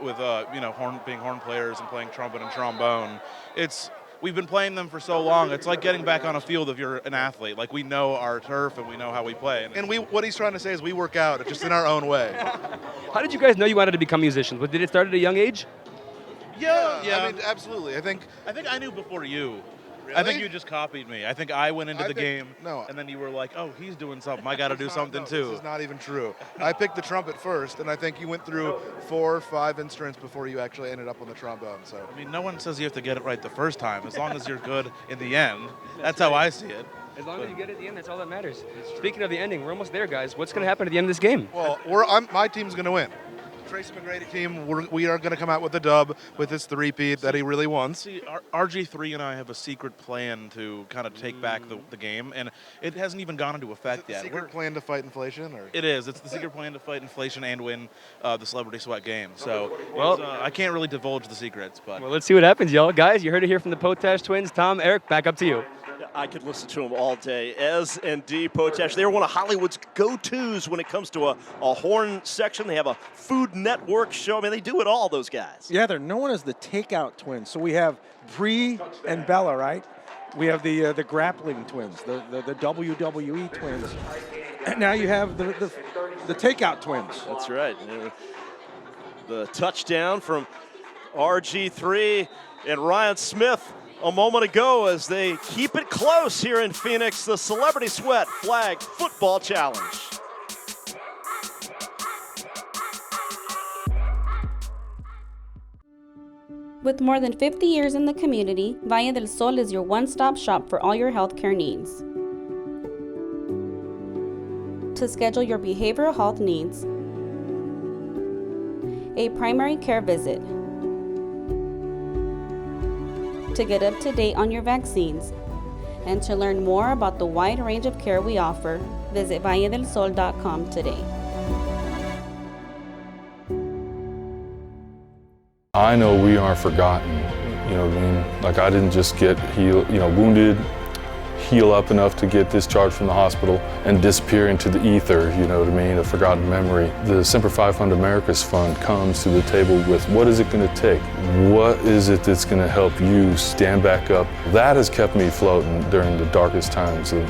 being horn players and playing trumpet and trombone, we've been playing them for so long. It's like getting back on a field if you're an athlete. Like we know our turf and we know how we play. And what he's trying to say is we work out, just in our own way. How did you guys know you wanted to become musicians? Did it start at a young age? Yeah. I mean, absolutely. I think I knew before you. Really? I think you just copied me. I think I went into the game, and then you were like, oh, he's doing something. I got to do something too. This is not even true. I picked the trumpet first, and I think you went through 4 or 5 instruments before you actually ended up on the trombone. So I mean, no one says you have to get it right the first time, as long as you're good in the end. That's how I see it. As long as you get it at the end, that's all that matters. Speaking of the ending, we're almost there, guys. What's going to happen at the end of this game? Well, my team's going to win. Tracy McGrady team, we are going to come out with a dub with this 3-peat that he really wants. See, RG3 and I have a secret plan to kind of take back the game, and it hasn't even gone into effect yet. Secret plan to fight inflation? Or? It is. It's the secret plan to fight inflation and win the Celebrity Sweat game. So, I can't really divulge the secrets. But let's see what happens, y'all. Guys, you heard it here from the Potash Twins. Tom, Eric, back up to you. I could listen to them all day. Ez and D Potash, they're one of Hollywood's go-tos when it comes to a horn section. They have a Food Network show. I mean, they do it all, those guys. Yeah, they're known as the Takeout Twins. So we have Brie and Bella, right? We have the grappling twins, the WWE twins. And now you have the Takeout Twins. That's right. The touchdown from RG3 and Ryan Smith a moment ago as they keep it close here in Phoenix, the Celebrity Sweat Flag Football Challenge. With more than 50 years in the community, Valle del Sol is your one-stop shop for all your healthcare needs. To schedule your behavioral health needs, a primary care visit, to get up to date on your vaccines, and to learn more about the wide range of care we offer, visit valledelsol.com today. I know we aren't forgotten, you know what I mean? Like I didn't just get wounded, heal up enough to get discharged from the hospital and disappear into the ether, you know what I mean, a forgotten memory. The Semper Fi Fund Americas Fund comes to the table with what is it going to take? What is it that's going to help you stand back up? That has kept me floating during the darkest times of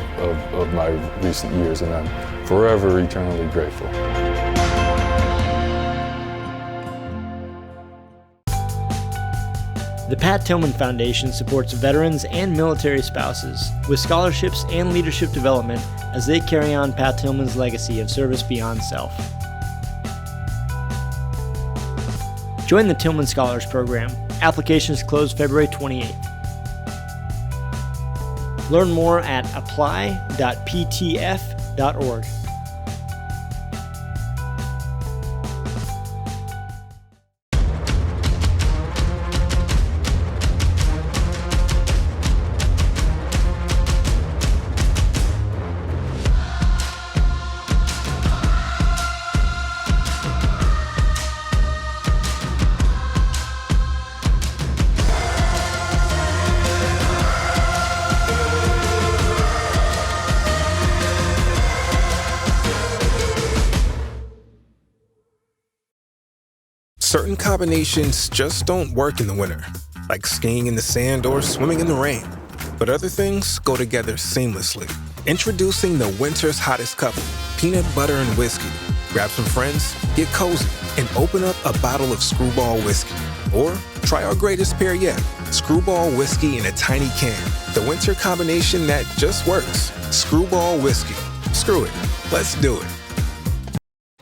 my recent years, and I'm forever eternally grateful. The Pat Tillman Foundation supports veterans and military spouses with scholarships and leadership development as they carry on Pat Tillman's legacy of service beyond self. Join the Tillman Scholars Program. Applications close February 28th. Learn more at apply.ptf.org. Certain combinations just don't work in the winter, like skiing in the sand or swimming in the rain. But other things go together seamlessly. Introducing the winter's hottest couple, peanut butter and whiskey. Grab some friends, get cozy, and open up a bottle of Screwball whiskey. Or try our greatest pair yet, Screwball whiskey in a tiny can. The winter combination that just works. Screwball whiskey. Screw it. Let's do it.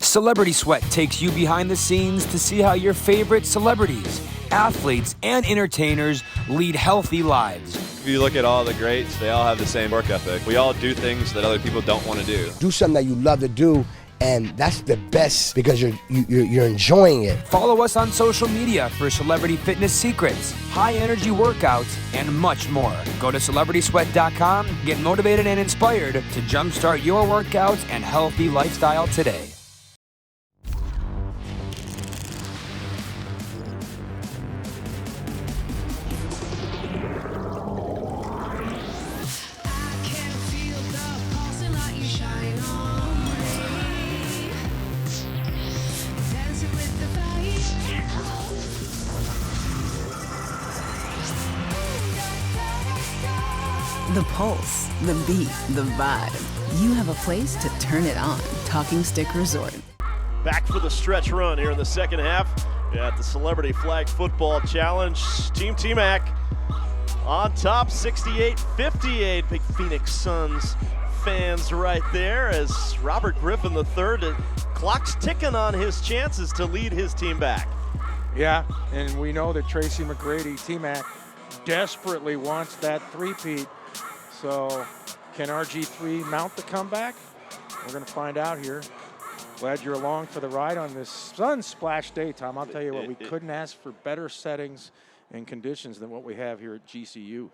Celebrity Sweat takes you behind the scenes to see how your favorite celebrities, athletes, and entertainers lead healthy lives. If you look at all the greats, they all have the same work ethic. We all do things that other people don't want to do. Do something that you love to do, and that's the best because you're enjoying it. Follow us on social media for celebrity fitness secrets, high-energy workouts, and much more. Go to CelebritySweat.com, get motivated and inspired to jumpstart your workouts and healthy lifestyle today. The pulse, the beat, the vibe. You have a place to turn it on. Talking Stick Resort. Back for the stretch run here in the second half at the Celebrity Flag Football Challenge. Team T-Mac on top, 68-58. Big Phoenix Suns fans right there as Robert Griffin III, the clock's ticking on his chances to lead his team back. Yeah, and we know that Tracy McGrady, T-Mac, desperately wants that three-peat. So can RG3 mount the comeback? We're going to find out here. Glad you're along for the ride on this sun splash day, Tom. I'll tell you what, we couldn't ask for better settings and conditions than what we have here at GCU.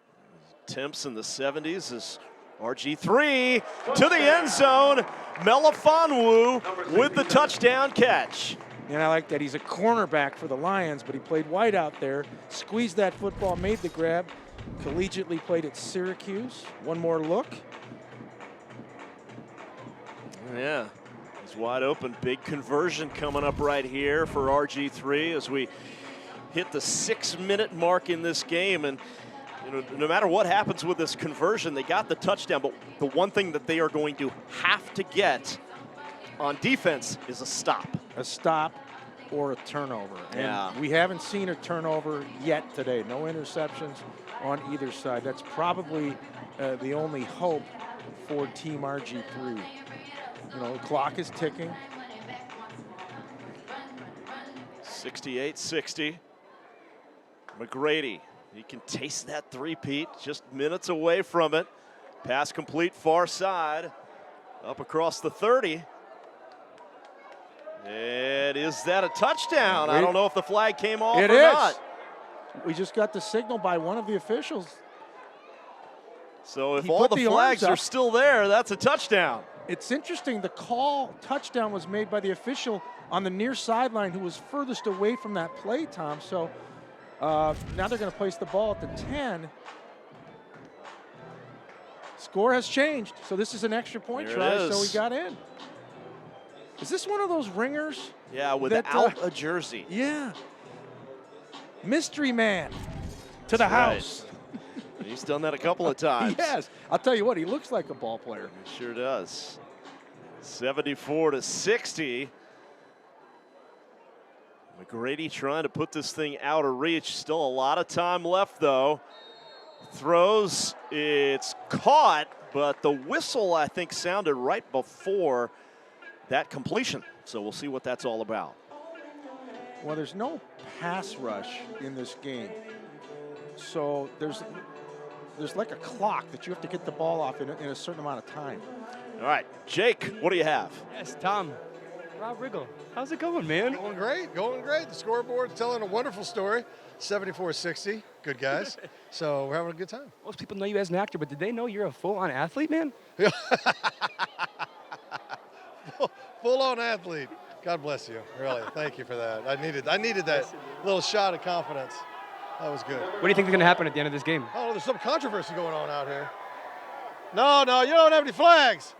Temps in the 70s as RG3 to the end zone. Melifonwu with the touchdown catch. And I like that he's a cornerback for the Lions, but he played wide out there, squeezed that football, made the grab, collegiately played at Syracuse. One more look. Yeah, he's wide open. Big conversion coming up right here for RG3 as we hit the 6-minute mark in this game. And no matter what happens with this conversion, they got the touchdown. But the one thing that they are going to have to get on defense is a stop. A stop or a turnover. Yeah. And we haven't seen a turnover yet today. No interceptions on either side. That's probably the only hope for Team RG3. The clock is ticking. 68-60. McGrady, he can taste that three-peat, just minutes away from it. Pass complete far side, up across the 30. And is that a touchdown? I don't know if the flag came off or not. We just got the signal by one of the officials. So if all the flags are still there, that's a touchdown. It's interesting, the call touchdown was made by the official on the near sideline who was furthest away from that play, Tom. So now they're going to place the ball at the 10. Score has changed, so this is an extra point try, so we got in. Is this one of those ringers? Yeah, without a jersey. Yeah. Mystery man to the house. He's done that a couple of times. Yes. I'll tell you what, he looks like a ball player. He sure does. 74-60. McGrady trying to put this thing out of reach. Still a lot of time left, though. Throws, it's caught, but the whistle, I think, sounded right before that completion. So we'll see what that's all about. Well, there's no pass rush in this game. So there's like a clock that you have to get the ball off in a certain amount of time. All right, Jake, what do you have? Yes, Tom. Rob Riggle, how's it going, man? Going great, going great. The scoreboard's telling a wonderful story. 74-60, good guys. So we're having a good time. Most people know you as an actor, but did they know you're a full-on athlete, man? Full-on athlete. God bless you, really. Thank you for that. I needed that little shot of confidence. That was good. What do you think is going to happen at the end of this game? Oh, there's some controversy going on out here. No, you don't have any flags.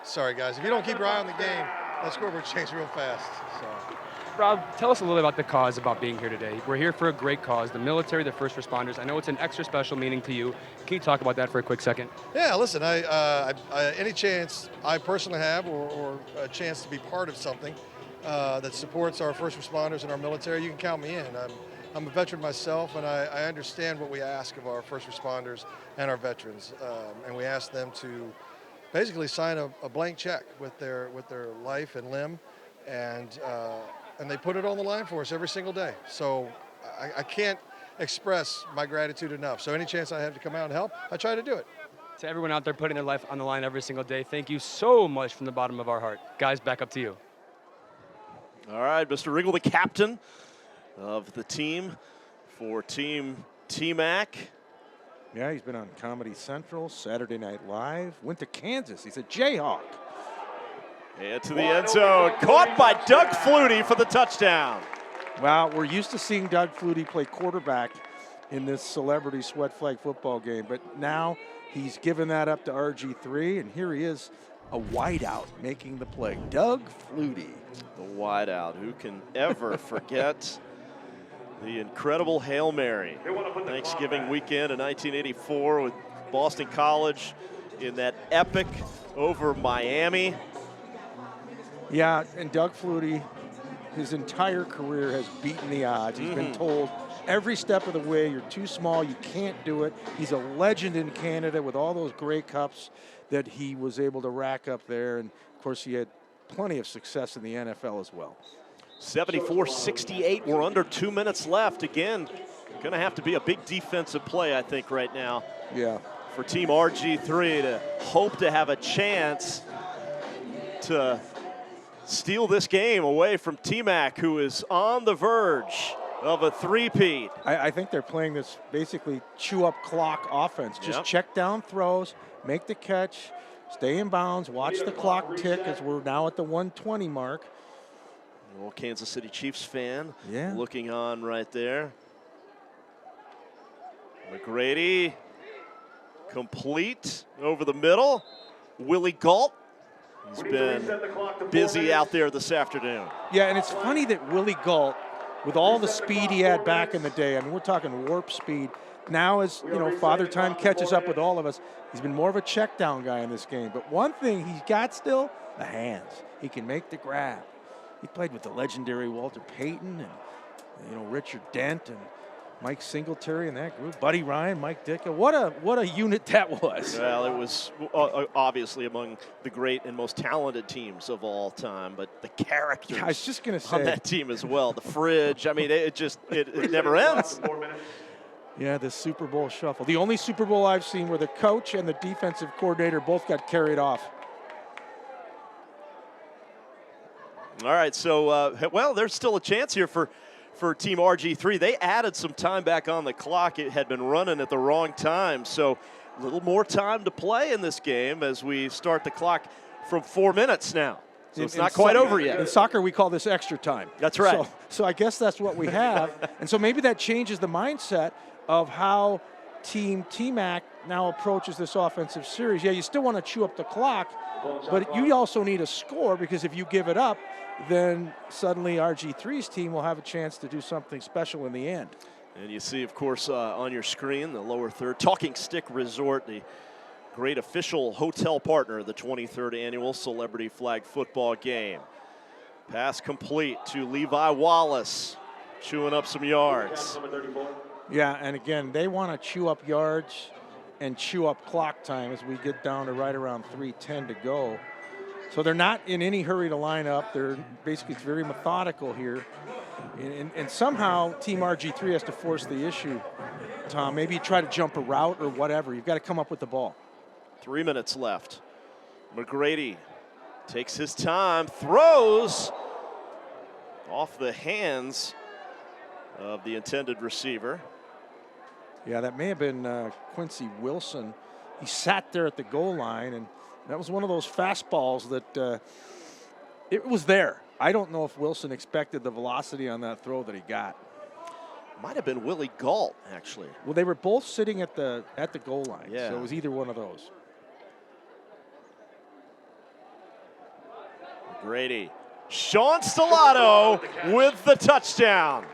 Sorry, guys. If you don't keep your eye on the game, that scoreboard changes real fast. So. Rob, tell us a little bit about the cause about being here today. We're here for a great cause, the military, the first responders. I know it's an extra special meaning to you. Can you talk about that for a quick second? Yeah, listen, I any chance I personally have or a chance to be part of something that supports our first responders and our military, you can count me in. I'm a veteran myself, and I understand what we ask of our first responders and our veterans. And we ask them to basically sign a blank check with their life and limb, and they put it on the line for us every single day. So I can't express my gratitude enough. So any chance I have to come out and help, I try to do it. To everyone out there putting their life on the line every single day, thank you so much from the bottom of our heart. Guys, back up to you. All right, Mr. Riggle, the captain of the team for Team T-Mac. Yeah, he's been on Comedy Central, Saturday Night Live, went to Kansas. He's a Jayhawk. And to the end zone, caught by Doug Flutie for the touchdown. Well, we're used to seeing Doug Flutie play quarterback in this celebrity sweat flag football game, but now he's given that up to RG3, and here he is, a wideout making the play. Doug Flutie. The wideout. Who can ever forget the incredible Hail Mary? Thanksgiving weekend in 1984 with Boston College in that epic over Miami. Yeah, and Doug Flutie, his entire career has beaten the odds. He's been told every step of the way, you're too small, you can't do it. He's a legend in Canada with all those Grey Cups that he was able to rack up there. And, of course, he had plenty of success in the NFL as well. 74-68, we're under 2 minutes left. Again, going to have to be a big defensive play, I think, right now. Yeah. For Team RG3 to hope to have a chance to steal this game away from T-Mac, who is on the verge of a three-peat. I think they're playing this basically chew-up clock offense. Just check down throws, make the catch, stay in bounds, watch the clock tick as we're now at the 120 mark. Old Kansas City Chiefs fan looking on right there. McGrady complete over the middle. Willie Galt, he's been busy out there this afternoon. Yeah, and it's funny that Willie Galt, with all the speed he had back in the day, I mean, we're talking warp speed. Now as, Father Time catches up with all of us, he's been more of a check down guy in this game. But one thing he's got still, the hands. He can make the grab. He played with the legendary Walter Payton and, Richard Dent and Mike Singletary and that group. Buddy Ryan, Mike Ditka. What a unit that was. Well, it was obviously among the great and most talented teams of all time, but the characters I was just gonna say, on that team as well. The fridge, I mean, it never ends. Yeah, the Super Bowl shuffle. The only Super Bowl I've seen where the coach and the defensive coordinator both got carried off. All right, so, there's still a chance here for Team RG3. They added some time back on the clock. It had been running at the wrong time, so a little more time to play in this game as we start the clock from 4 minutes now. So it's not quite over yet. In soccer, we call this extra time. That's right. So I guess that's what we have. And so maybe that changes the mindset of how Team T-Mac now approaches this offensive series. Yeah, you still want to chew up the clock, but you also need a score, because if you give it up, then suddenly RG3's team will have a chance to do something special in the end. And you see, of course, on your screen, the lower third, Talking Stick Resort, the great official hotel partner of the 23rd annual Celebrity Flag Football game. Pass complete to Levi Wallace, chewing up some yards. Yeah, and again, they want to chew up yards and chew up clock time as we get down to right around 3:10 to go. So they're not in any hurry to line up. They're basically, it's very methodical here. And somehow Team RG3 has to force the issue, Tom. Maybe you try to jump a route or whatever. You've got to come up with the ball. 3 minutes left. McGrady takes his time, throws off the hands of the intended receiver. Yeah, that may have been Quincy Wilson. He sat there at the goal line, and that was one of those fastballs that it was there. I don't know if Wilson expected the velocity on that throw that he got. Might have been Willie Galt, actually. Well, they were both sitting at the goal line, yeah. So it was either one of those. McGrady. Sean Stellato with the touchdown.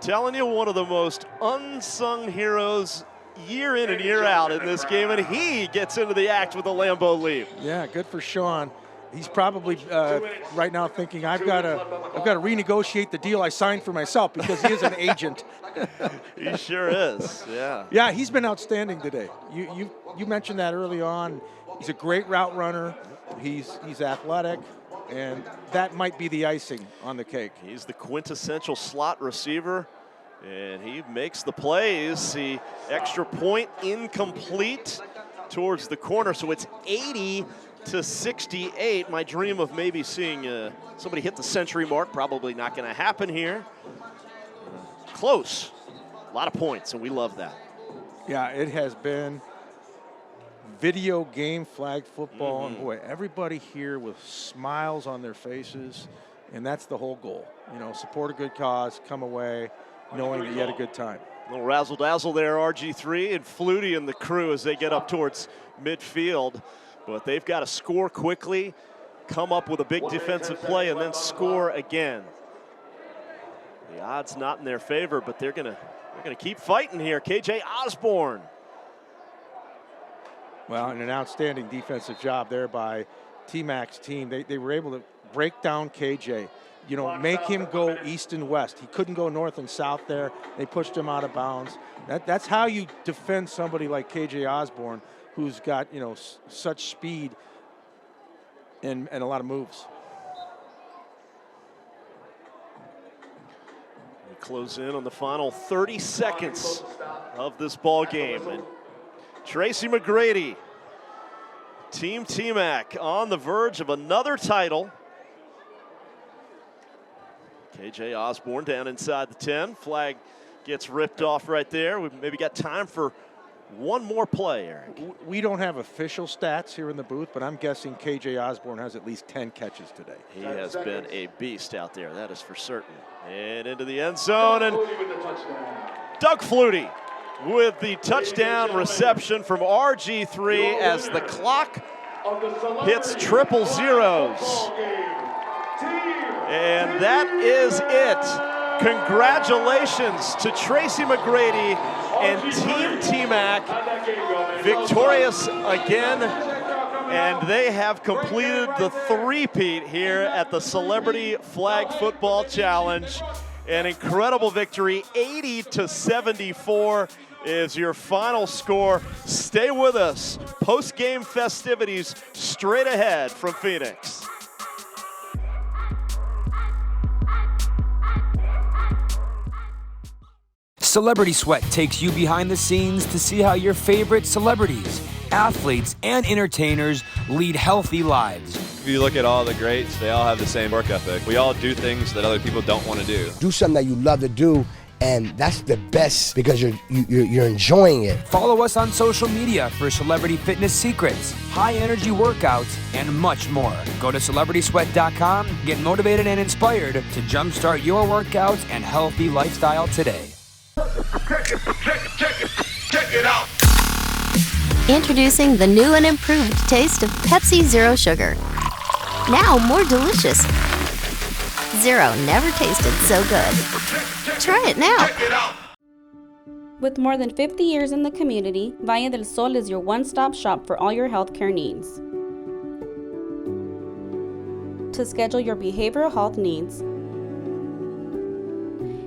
Telling you, one of the most unsung heroes year in and year out in this game, and he gets into the act with a Lambeau leap. Yeah, good for Sean. He's probably right now thinking, I've got to renegotiate the deal I signed for myself, because he is an agent. He sure is. Yeah. Yeah, he's been outstanding today. You mentioned that early on. He's a great route runner. He's athletic, and that might be the icing on the cake. He's the quintessential slot receiver, and he makes the plays. The extra point incomplete towards the corner, so it's 80-68. My dream of maybe seeing somebody hit the century mark, probably not going to happen here. Close. A lot of points, and we love that. Yeah, it has been video game flag football, and boy, everybody here with smiles on their faces, and that's the whole goal. Support a good cause, come away knowing that you had a good time. A little razzle-dazzle there, RG3 and Flutie and the crew as they get up towards midfield. But they've got to score quickly, come up with a big defensive play, and then score again. The odds not in their favor, but they're gonna keep fighting here. KJ Osborne. Well, and an outstanding defensive job there by T-Mac's team. They were able to break down KJ, make him go east and west. He couldn't go north and south there. They pushed him out of bounds. That's how you defend somebody like KJ Osborne, who's got, such speed and a lot of moves. We close in on the final 30 seconds of this ball game. And Tracy McGrady, Team T-Mac on the verge of another title. KJ Osborne down inside the 10. Flag gets ripped off right there. We've maybe got time for one more play, Eric. We don't have official stats here in the booth, but I'm guessing KJ Osborne has at least 10 catches today. He has been a beast out there, that is for certain. And into the end zone, and Doug Flutie with the touchdown reception from RG3 as the clock hits triple zeros. And that is it. Congratulations to Tracy McGrady and Team T-Mac, victorious again, and they have completed the three-peat here at the Celebrity Flag Football Challenge. An incredible victory, 80-74 is your final score. Stay with us. Post-game festivities straight ahead from Phoenix. Celebrity Sweat takes you behind the scenes to see how your favorite celebrities, athletes, and entertainers lead healthy lives. If you look at all the greats, they all have the same work ethic. We all do things that other people don't want to do. Do something that you love to do, and that's the best because you're enjoying it. Follow us on social media for celebrity fitness secrets, high-energy workouts, and much more. Go to CelebritySweat.com, get motivated and inspired to jumpstart your workouts and healthy lifestyle today. Check it out. Introducing the new and improved taste of Pepsi Zero Sugar. Now more delicious. Zero never tasted so good. Try it now. With more than 50 years in the community, Valle del Sol is your one-stop shop for all your healthcare needs. To schedule your behavioral health needs,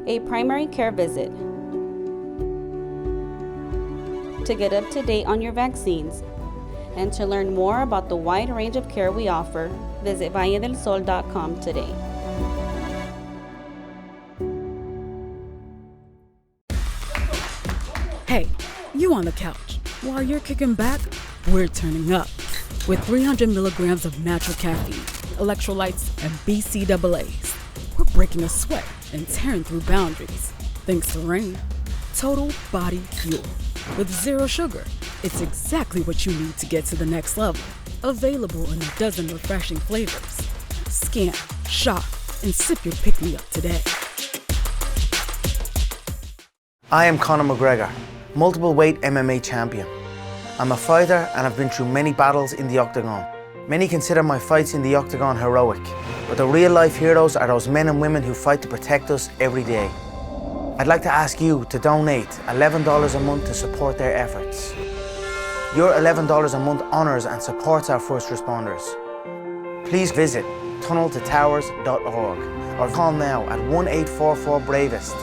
a primary care visit, to get up to date on your vaccines, and to learn more about the wide range of care we offer, visit valledelsol.com today. Hey, you on the couch. While you're kicking back, we're turning up. With 300 milligrams of natural caffeine, electrolytes, and BCAAs, we're breaking a sweat and tearing through boundaries. Thanks to Reign. Total body fuel. With zero sugar, it's exactly what you need to get to the next level. Available in a dozen refreshing flavors. Scan, shop, and sip your pick-me-up today. I am Conor McGregor, multiple weight MMA champion. I'm a fighter and I've been through many battles in the octagon. Many consider my fights in the octagon heroic, but the real-life heroes are those men and women who fight to protect us every day. I'd like to ask you to donate $11 a month to support their efforts. Your $11 a month honors and supports our first responders. Please visit tunneltotowers.org or call now at 1-844-BRAVEST.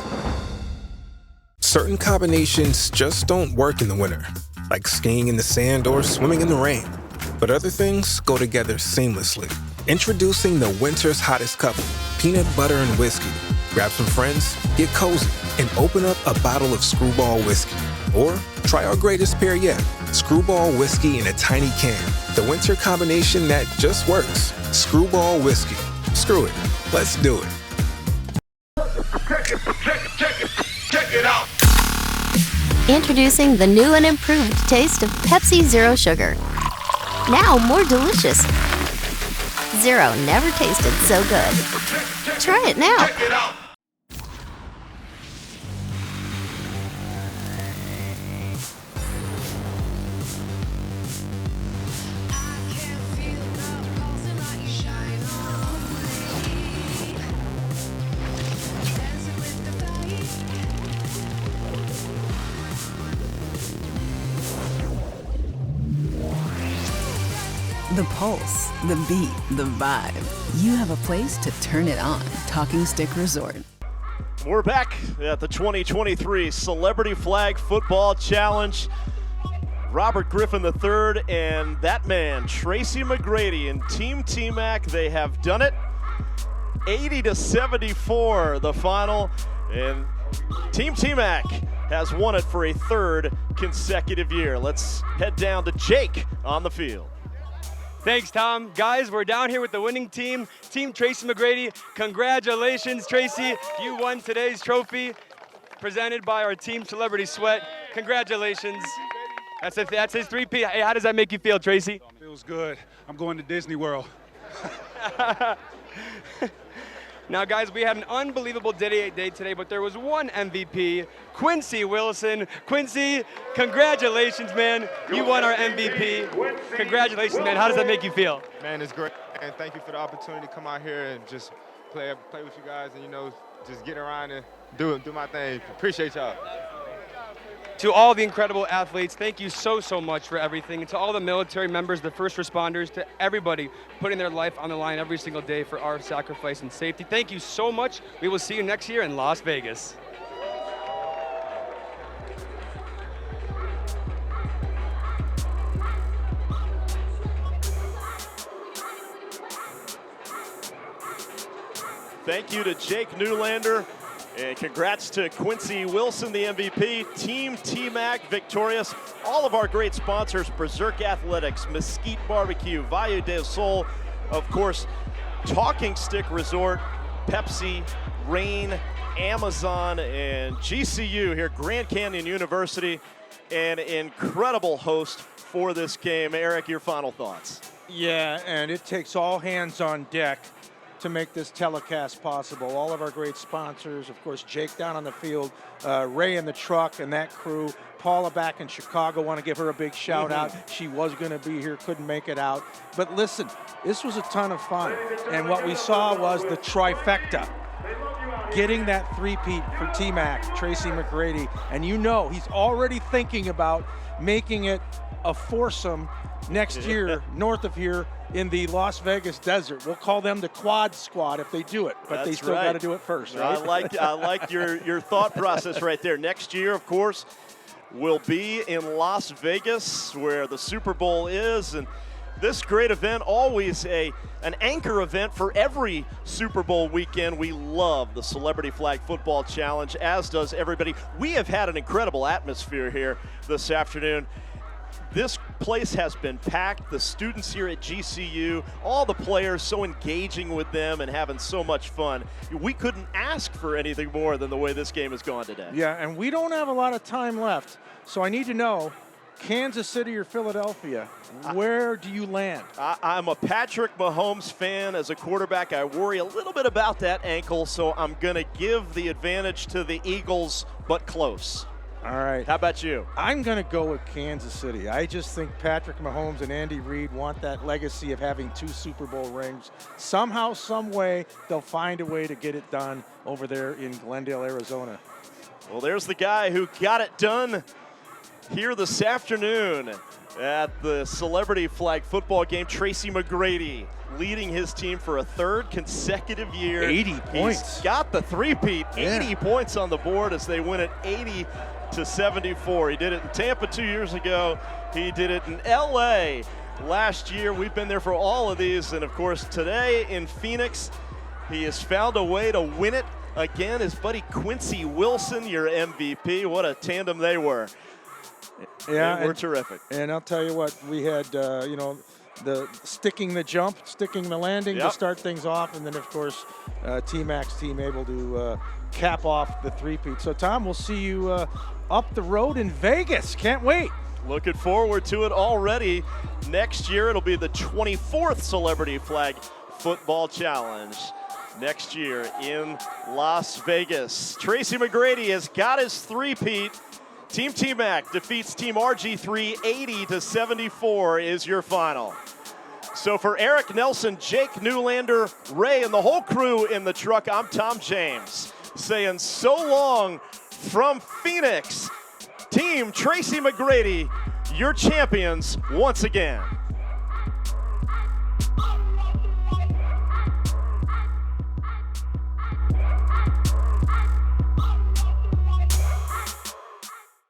Certain combinations just don't work in the winter, like skiing in the sand or swimming in the rain. But other things go together seamlessly. Introducing the winter's hottest couple, peanut butter and whiskey. Grab some friends, get cozy, and open up a bottle of Screwball whiskey. Or try our greatest pair yet, Screwball whiskey in a tiny can. The winter combination that just works. Screwball whiskey. Screw it. Let's do it. Check it out. Introducing the new and improved taste of Pepsi Zero Sugar. Now more delicious. Zero never tasted so good. Try it now. Check it out. The pulse, the beat, the vibe. You have a place to turn it on. Talking Stick Resort. We're back at the 2023 Celebrity Flag Football Challenge. Robert Griffin III and that man, Tracy McGrady and Team T-Mac, they have done it. 80-74 the final, and Team T-Mac has won it for a third consecutive year. Let's head down to Jake on the field. Thanks, Tom. Guys, we're down here with the winning team, Team Tracy McGrady. Congratulations, Tracy. You won today's trophy presented by our team, Celebrity Sweat. Congratulations. That's his three-peat. Hey, how does that make you feel, Tracy? Feels good. I'm going to Disney World. Now, guys, we had an unbelievable day today, but there was one MVP, Quincy Wilson. Quincy, congratulations, man. You won our MVP. Congratulations, man. How does that make you feel? Man, it's great, and thank you for the opportunity to come out here and just play with you guys and, just get around and do my thing. Appreciate y'all. To all the incredible athletes, thank you so much for everything. And to all the military members, the first responders, to everybody putting their life on the line every single day for our sacrifice and safety. Thank you so much. We will see you next year in Las Vegas. Thank you to Jake Newlander. And congrats to Quincy Wilson, the MVP. Team T-Mac victorious. All of our great sponsors, Berserk Athletics, Mesquite Barbecue, Valle del Sol, of course, Talking Stick Resort, Pepsi, Rain, Amazon, and GCU here, Grand Canyon University. An incredible host for this game. Eric, your final thoughts. Yeah, and it takes all hands on deck to make this telecast possible. All of our great sponsors, of course, Jake down on the field, Ray in the truck and that crew, Paula back in Chicago, want to give her a big shout out. She was going to be here, couldn't make it out. But listen, this was a ton of fun. And what we saw was the trifecta. Getting that three-peat for T-Mac, Tracy McGrady. And he's already thinking about making it a foursome next year north of here in the Las Vegas desert. We'll call them the Quad Squad if they do it, but they still got to do it first, right? I like your thought process right there. Next year, of course, we'll be in Las Vegas where the Super Bowl is, and this great event, always an anchor event for every Super Bowl weekend. We love the Celebrity Flag Football Challenge, as does everybody. We have had an incredible atmosphere here this afternoon. This place has been packed. The students here at GCU, all the players so engaging with them and having so much fun. We couldn't ask for anything more than the way this game has gone today. Yeah, and we don't have a lot of time left, so I need to know, Kansas City or Philadelphia, where do you land? I'm a Patrick Mahomes fan. As a quarterback, I worry a little bit about that ankle, so I'm going to give the advantage to the Eagles, but close. All right. How about you? I'm going to go with Kansas City. I just think Patrick Mahomes and Andy Reid want that legacy of having 2 Super Bowl rings. Somehow, some way, they'll find a way to get it done over there in Glendale, Arizona. Well, there's the guy who got it done here this afternoon at the Celebrity Flag Football game. Tracy McGrady leading his team for a 3rd consecutive year. 80 points. He's got the three-peat, 80 points on the board as they win it 80-74. He did it in Tampa 2 years ago. He did it in LA last year. We've been there for all of these. And of course, today in Phoenix, he has found a way to win it again. His buddy Quincy Wilson, your MVP. What a tandem they were. Yeah, we're terrific. And I'll tell you what, we had, the sticking the jump, sticking the landing to start things off, and then, of course, T-Mac's team able to cap off the three-peat. So, Tom, we'll see you up the road in Vegas. Can't wait. Looking forward to it already. Next year, it'll be the 24th Celebrity Flag Football Challenge. Next year in Las Vegas. Tracy McGrady has got his three-peat. Team T-Mac defeats Team RG3 80-74 is your final. So for Eric Nelson, Jake Newlander, Ray, and the whole crew in the truck, I'm Tom James saying so long from Phoenix. Team Tracy McGrady, your champions once again.